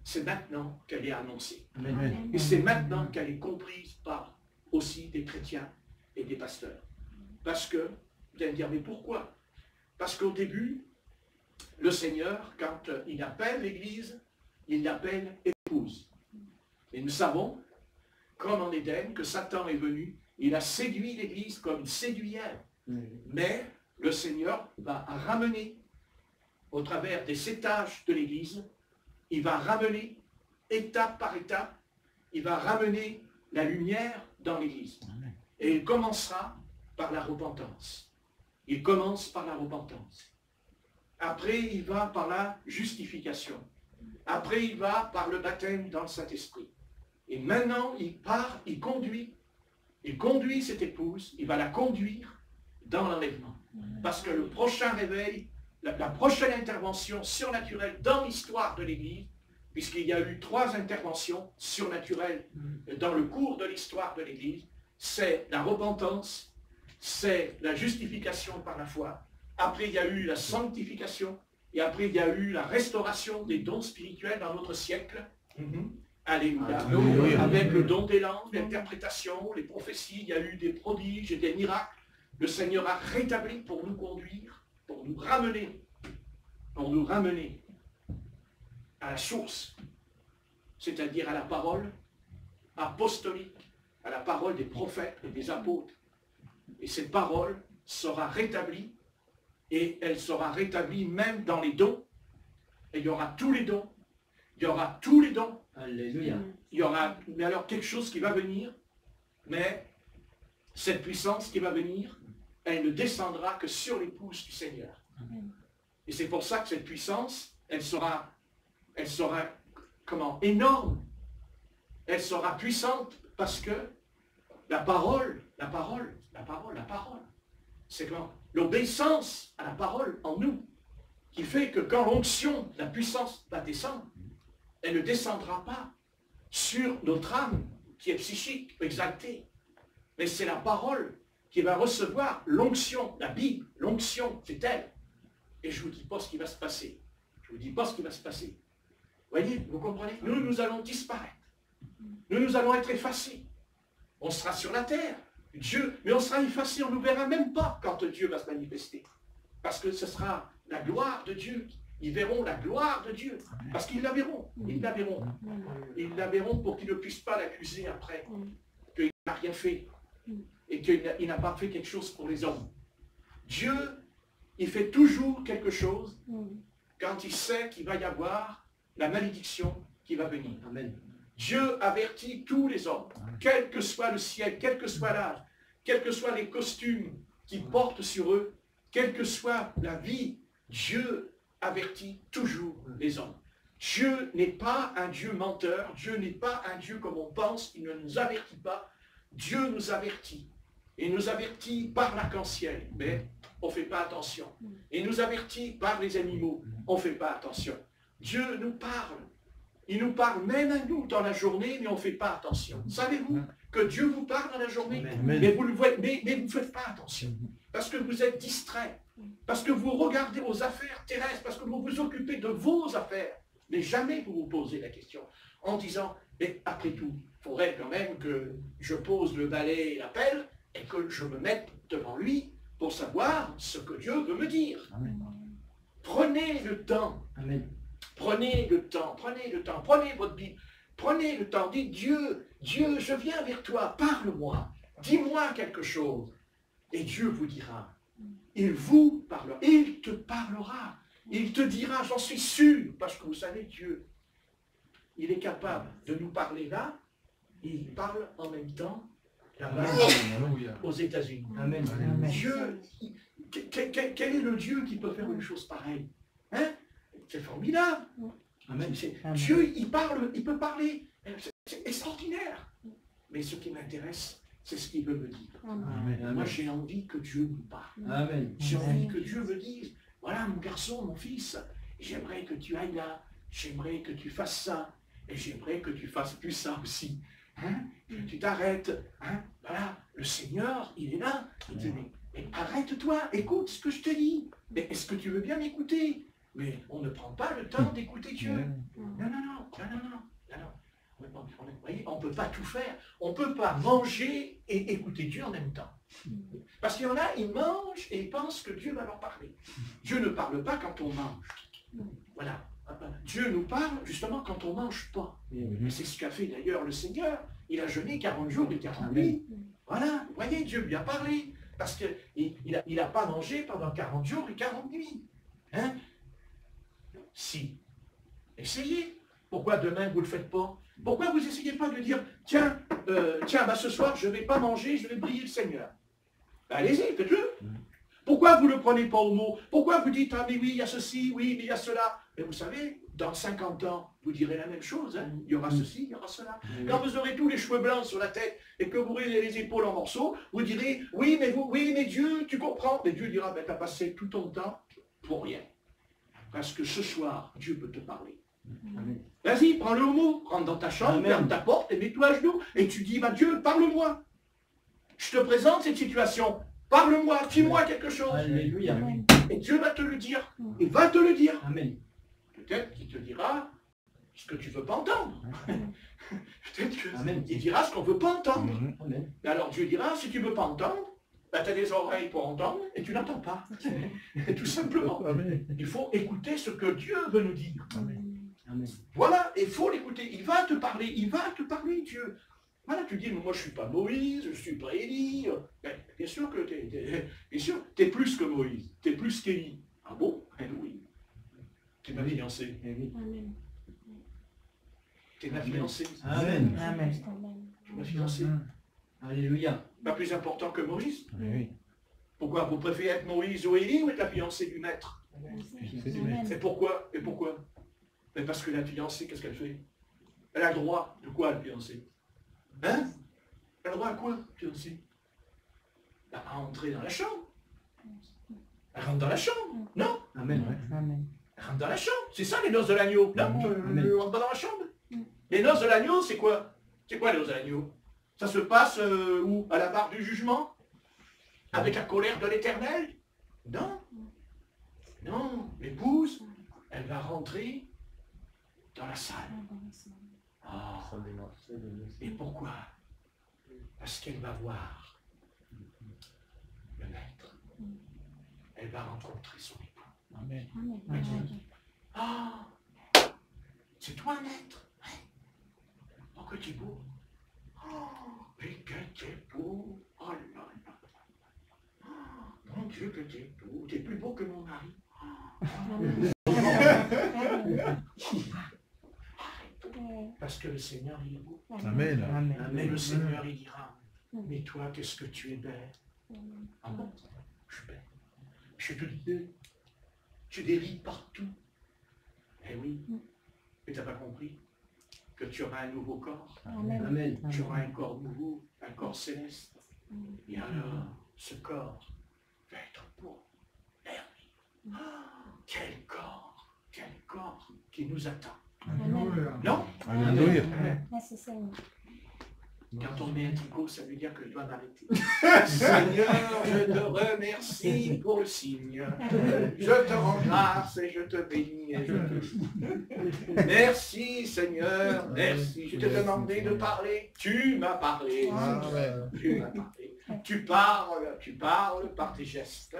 A: c'est maintenant qu'elle est annoncée.
C: Amen.
A: Et c'est maintenant qu'elle est comprise par aussi des chrétiens et des pasteurs. Parce que, vous allez me dire, mais pourquoi? Parce qu'au début, le Seigneur, quand il appelle l'Église, il l'appelle épouse. Et nous savons, comme en Éden, que Satan est venu, il a séduit l'Église comme il séduit Ève. Mais le Seigneur va ramener, au travers des 7 âges de l'Église, il va ramener, étape par étape, il va ramener la lumière dans l'Église. Et il commencera par la repentance. Il commence par la repentance. Après, il va par la justification. Après, il va par le baptême dans le Saint-Esprit. Et maintenant, il part, il conduit cette épouse, il va la conduire dans l'enlèvement. Parce que le prochain réveil, la prochaine intervention surnaturelle dans l'histoire de l'Église, puisqu'il y a eu 3 interventions surnaturelles dans le cours de l'histoire de l'Église, c'est la repentance, c'est la justification par la foi. Après, il y a eu la sanctification, et après, il y a eu la restauration des dons spirituels dans notre siècle. Alléluia.
C: Alléluia.
A: Avec le don des langues, l'interprétation, les prophéties, il y a eu des prodiges et des miracles. Le Seigneur a rétabli pour nous conduire, pour nous ramener à la source, c'est-à-dire à la parole apostolique, à la parole des prophètes et des apôtres. Et cette parole sera rétablie, et elle sera rétablie même dans les dons. Et il y aura tous les dons. Il y aura tous les dons.
C: Alléluia.
A: Il y aura, mais alors, quelque chose qui va venir, mais cette puissance qui va venir, elle ne descendra que sur l'épouse du Seigneur. Et c'est pour ça que cette puissance, elle sera énorme. Elle sera puissante parce que la parole, c'est comment? L'obéissance à la parole en nous, qui fait que quand l'onction, la puissance va descendre, elle ne descendra pas sur notre âme qui est psychique, exaltée. Mais c'est la parole qui va recevoir l'onction, la Bible, l'onction, c'est elle. Et je ne vous dis pas ce qui va se passer. Je ne vous dis pas ce qui va se passer. Voyez, vous comprenez? Nous allons disparaître. Nous allons être effacés. On sera sur la terre. Dieu, mais on sera effacé, on ne nous verra même pas quand Dieu va se manifester. Parce que ce sera la gloire de Dieu. Ils verront la gloire de Dieu. Parce qu'ils la verront. Ils la verront. Ils la verront pour qu'ils ne puissent pas l'accuser après. Qu'il n'a rien fait. Et qu'il n'a pas fait quelque chose pour les hommes. Dieu il fait toujours quelque chose quand il sait qu'il va y avoir la malédiction qui va venir.
C: Amen.
A: Dieu avertit tous les hommes, quel que soit le ciel, quel que soit l'âge, quels que soient les costumes qu'ils portent sur eux, quelle que soit la vie, Dieu avertit toujours les hommes. Dieu n'est pas un Dieu menteur, Dieu n'est pas un Dieu comme on pense, il ne nous avertit pas. Dieu nous avertit. Il nous avertit par l'arc-en-ciel, mais on ne fait pas attention. Il nous avertit par les animaux, on ne fait pas attention. Dieu nous parle. Il nous parle même à nous dans la journée, mais on ne fait pas attention. Savez-vous que Dieu vous parle dans la journée, mais vous ne faites pas attention. Parce que vous êtes distrait. Parce que vous regardez vos affaires terrestres, parce que vous vous occupez de vos affaires. Mais jamais vous vous posez la question en disant, mais après tout, il faudrait quand même que je pose le balai et la pelle et que je me mette devant lui pour savoir ce que Dieu veut me dire.
C: Amen.
A: Prenez le temps.
C: Amen.
A: Prenez le temps, prenez votre Bible, prenez le temps, dites Dieu, Dieu, je viens vers toi, parle-moi, dis-moi quelque chose. Et Dieu vous dira, il vous parlera, il te parlera, il te dira, j'en suis sûr, parce que vous savez, Dieu, il est capable de nous parler là, et il parle en même temps là-bas, aux États-Unis.
C: Amen.
A: Dieu, quel est le Dieu qui peut faire une chose pareille? Hein? C'est formidable.
C: Amen.
A: Dieu, il parle, il peut parler. C'est extraordinaire. Mais ce qui m'intéresse, c'est ce qu'il veut me dire.
C: Amen.
A: Moi, j'ai envie que Dieu nous parle.
C: Amen.
A: J'ai envie que Dieu me dise, voilà mon garçon, mon fils, j'aimerais que tu ailles là, j'aimerais que tu fasses ça, et j'aimerais que tu fasses plus ça aussi. Hein? Que tu t'arrêtes. Hein? Voilà, le Seigneur, il est là. Il dit, mais arrête-toi, écoute ce que je te dis. Mais est-ce que tu veux bien m'écouter? Mais on ne prend pas le temps d'écouter Dieu. Non. Vous voyez, on ne peut pas tout faire. On ne peut pas manger et écouter Dieu en même temps. Parce qu'il y en a, ils mangent et ils pensent que Dieu va leur parler. Dieu ne parle pas quand on mange. Voilà. Dieu nous parle justement quand on ne mange pas. Et c'est ce qu'a fait d'ailleurs le Seigneur. Il a jeûné 40 jours et 40 nuits. Voilà. Vous voyez, Dieu lui a parlé. Parce qu'il n'a pas mangé pendant 40 jours et 40 nuits. Hein? Si. Essayez. Pourquoi demain vous ne le faites pas? Pourquoi vous n'essayez pas de dire, tiens, ce soir je ne vais pas manger, je vais prier le Seigneur? Ben, allez-y, faites-le. Pourquoi vous ne le prenez pas au mot? Pourquoi vous dites, ah mais oui, il y a ceci, oui, mais il y a cela? Mais vous savez, dans 50 ans, vous direz la même chose. Hein? Il y aura ceci, il y aura cela. Quand vous aurez tous les cheveux blancs sur la tête et que vous aurez les épaules en morceaux, vous direz, oui, mais Dieu, tu comprends. Mais Dieu dira, ben, tu as passé tout ton temps pour rien. Parce que ce soir, Dieu peut te parler. Vas-y, prends-le au mot, rentre dans ta chambre, ferme ta porte et mets-toi à genoux. Et tu dis, bah, Dieu, parle-moi. Je te présente cette situation. Parle-moi, dis-moi quelque chose.
C: Alléluia.
A: Et Dieu va te le dire. Il va te le dire.
C: Amen.
A: Peut-être qu'il te dira ce que tu ne veux pas entendre. Peut-être qu'il dira ce qu'on ne veut pas entendre.
C: Amen.
A: Et alors Dieu dira, si tu ne veux pas entendre, bah, tu as des oreilles pour entendre et tu n'entends pas. Tout simplement. Il faut écouter ce que Dieu veut nous dire.
C: Amen.
A: Voilà, il faut l'écouter. Il va te parler, Dieu. Voilà, tu dis, moi je ne suis pas Moïse, je ne suis pas Élie. Ben, bien sûr que tu es plus que Moïse, tu es plus qu'Élie. Ah bon? Eh oui. Tu es ma fiancée. Tu es ma fiancée.
C: Amen.
A: Tu es ma fiancée.
C: Alléluia.
A: Pas plus important que Moïse. Pourquoi? Vous préférez être Moïse ou Élie ou être la fiancée du maître? Et pourquoi? Mais parce que la fiancée, qu'est-ce qu'elle fait? Elle a le droit de quoi, la fiancée? Hein? Elle a le droit à quoi, la fiancée? À entrer dans la chambre. Elle rentre dans la chambre, non?
C: Amen.
A: Elle rentre dans la chambre. C'est ça les noces de l'agneau. Non, elle rentre pas dans la chambre. Les noces de l'agneau, c'est quoi? C'est quoi les noces de l'agneau? Ça se passe où? À la barre du jugement? Avec la colère de l'Éternel? Non. Non, l'épouse, elle va rentrer dans la salle. Oh. Et pourquoi? Parce qu'elle va voir le maître. Elle va rencontrer son époux.
B: Amen.
A: Ah, c'est toi, maître? Oh, que tu es beau. Oh, mais que tu es beau. Oh là là. Oh, mon je te dis tout. Tu es plus beau que mon mari. Parce que le Seigneur, il est beau.
B: Amen.
A: Mais le Seigneur, il dira, mais toi, qu'est-ce que tu es belle. Ah bon, je suis belle. Je te dis, tu dérives partout. Eh oui, mais tu n'as pas compris que tu auras un nouveau corps.
C: Amen.
A: Tu auras un corps nouveau, un corps céleste. Et alors, ce corps va être beau, merveilleux. Quel corps qui nous attend.
B: Alléluia.
A: Non?
B: Alléluia.
A: Quand on met un tico, ça veut dire que je dois m'arrêter. Seigneur, je te remercie pour le signe. Je te rends grâce et je te bénis et je te... Merci Seigneur, merci. Je t'ai demandé de parler. Tu m'as parlé. Tu m'as parlé. Tu parles par tes gestes.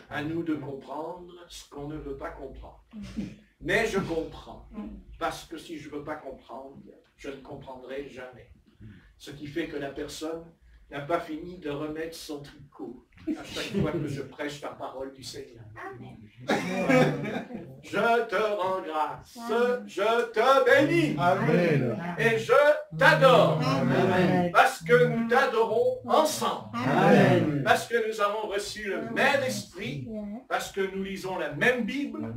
A: À nous de comprendre ce qu'on ne veut pas comprendre. Mais je comprends. Parce que si je ne veux pas comprendre, je ne comprendrai jamais. Ce qui fait que la personne n'a pas fini de remettre son tricot à chaque fois que je prêche la parole du Seigneur. Je te rends grâce, je te bénis et je t'adore. Parce que nous t'adorons ensemble. Parce que nous avons reçu le même esprit, parce que nous lisons la même Bible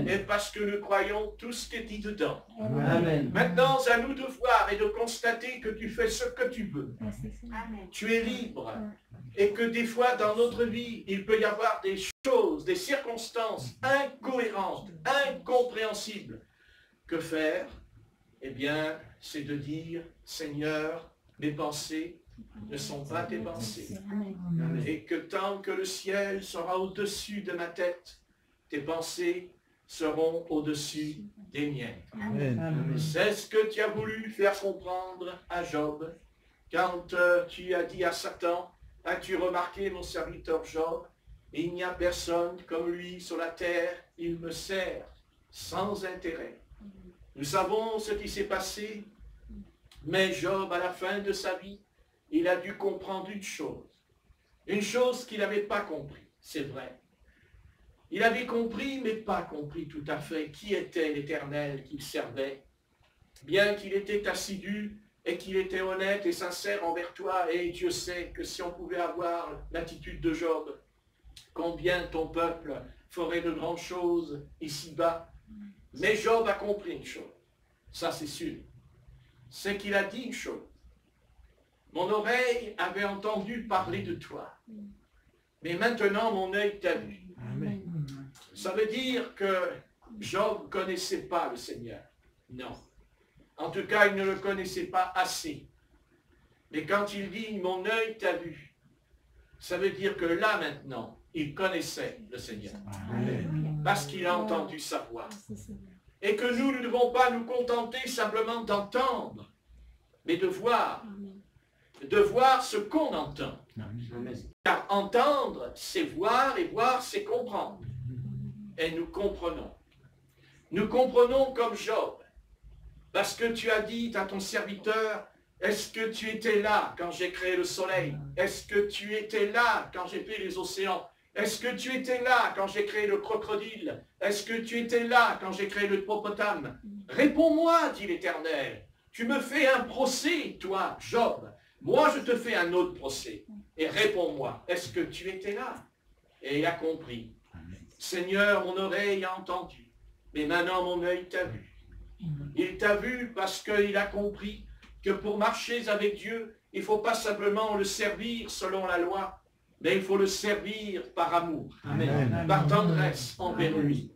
A: et parce que nous croyons tout ce qui est dit dedans. Maintenant, c'est à nous de voir et de constater que tu fais ce que tu veux. Tu es libre. Et que des fois, dans notre vie, il peut y avoir des choses, des circonstances incohérentes, incompréhensibles. Que faire? Eh bien, c'est de dire, Seigneur, mes pensées ne sont pas tes pensées. Et que tant que le ciel sera au-dessus de ma tête, tes pensées seront au-dessus des miennes. C'est ce que tu as voulu faire comprendre à Job, quand tu as dit à Satan, as-tu remarqué mon serviteur Job? Il n'y a personne comme lui sur la terre, il me sert sans intérêt. Nous savons ce qui s'est passé, mais Job, à la fin de sa vie, il a dû comprendre une chose qu'il n'avait pas compris, c'est vrai. Il avait compris, mais pas compris tout à fait qui était l'Éternel qu'il servait, bien qu'il était assidu et qu'il était honnête et sincère envers toi, et Dieu sait que si on pouvait avoir l'attitude de Job, combien ton peuple ferait de grandes choses ici-bas. Mais Job a compris une chose, ça c'est sûr, c'est qu'il a dit une chose. Mon oreille avait entendu parler de toi, mais maintenant mon œil t'a vu. Ça veut dire que Job ne connaissait pas le Seigneur. Non. En tout cas, il ne le connaissait pas assez. Mais quand il dit « mon œil t'a vu », ça veut dire que là maintenant, il connaissait le Seigneur. Parce qu'il a entendu sa voix. Et que nous ne devons pas nous contenter simplement d'entendre, mais de voir. De voir ce qu'on entend. Car entendre, c'est voir, et voir, c'est comprendre. Et nous comprenons. Nous comprenons comme Job. Parce que tu as dit à ton serviteur, est-ce que tu étais là quand j'ai créé le soleil? Est-ce que tu étais là quand j'ai fait les océans? Est-ce que tu étais là quand j'ai créé le crocodile? Est-ce que tu étais là quand j'ai créé le hippopotame? Réponds-moi, dit l'Éternel. Tu me fais un procès, toi, Job. Moi, je te fais un autre procès. Et réponds-moi, est-ce que tu étais là? Et il a compris. Seigneur, mon oreille a entendu, mais maintenant mon œil t'a vu. Il t'a vu parce qu'il a compris que pour marcher avec Dieu, il ne faut pas simplement le servir selon la loi, mais il faut le servir par amour, par tendresse envers lui.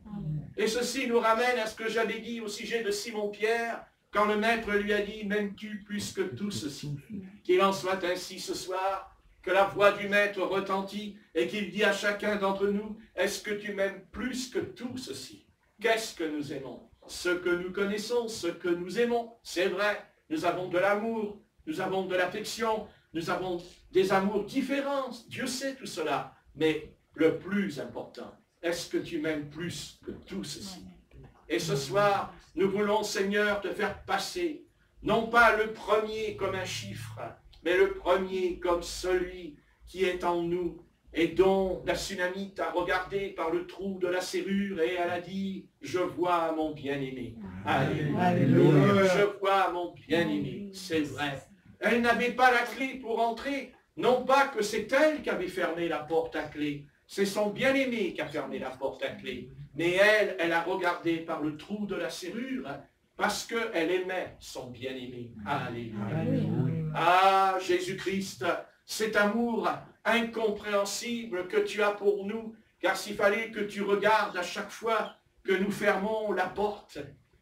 A: Et ceci nous ramène à ce que j'avais dit au sujet de Simon-Pierre, quand le maître lui a dit, m'aimes-tu plus que tout ceci? Qu'il en soit ainsi ce soir, que la voix du maître retentit et qu'il dit à chacun d'entre nous, est-ce que tu m'aimes plus que tout ceci? Qu'est-ce que nous aimons? Ce que nous connaissons, ce que nous aimons, c'est vrai, nous avons de l'amour, nous avons de l'affection, nous avons des amours différents, Dieu sait tout cela, mais le plus important, est-ce que tu m'aimes plus que tout ceci? Et ce soir, nous voulons, Seigneur, te faire passer, non pas le premier comme un chiffre, mais le premier comme celui qui est en nous et dont la Sunamite a regardé par le trou de la serrure et elle a dit, je vois mon bien-aimé. Alléluia. Je vois mon bien-aimé, c'est vrai. Elle n'avait pas la clé pour entrer, non pas que c'est elle qui avait fermé la porte à clé, c'est son bien-aimé qui a fermé la porte à clé. Mais elle a regardé par le trou de la serrure parce qu'elle aimait son bien-aimé. Alléluia. Ah, Jésus-Christ, cet amour incompréhensible que tu as pour nous, car s'il fallait que tu regardes à chaque fois que nous fermons la porte,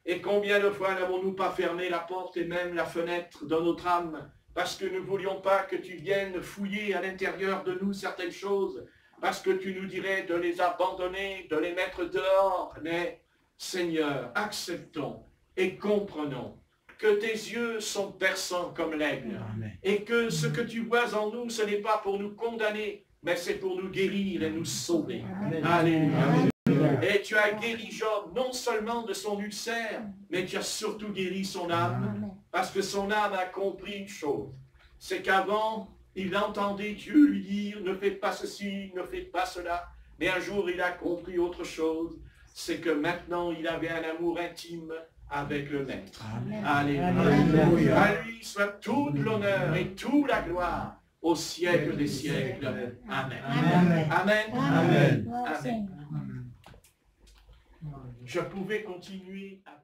A: et combien de fois n'avons-nous pas fermé la porte et même la fenêtre de notre âme, parce que nous ne voulions pas que tu viennes fouiller à l'intérieur de nous certaines choses, parce que tu nous dirais de les abandonner, de les mettre dehors. Mais, Seigneur, acceptons et comprenons que tes yeux sont perçants comme l'aigle, et que ce que tu vois en nous, ce n'est pas pour nous condamner, mais c'est pour nous guérir et nous sauver. Alléluia. Et tu as guéri Job non seulement de son ulcère, mais tu as surtout guéri son âme, parce que son âme a compris une chose, c'est qu'avant, il entendait Dieu lui dire, ne fais pas ceci, ne fais pas cela, mais un jour il a compris autre chose, c'est que maintenant il avait un amour intime avec le Maître. Alléluia. À lui soit toute l'honneur et toute la gloire au siècle des siècles. Amen. Amen. Amen. Amen. Amen. Je pouvais continuer à...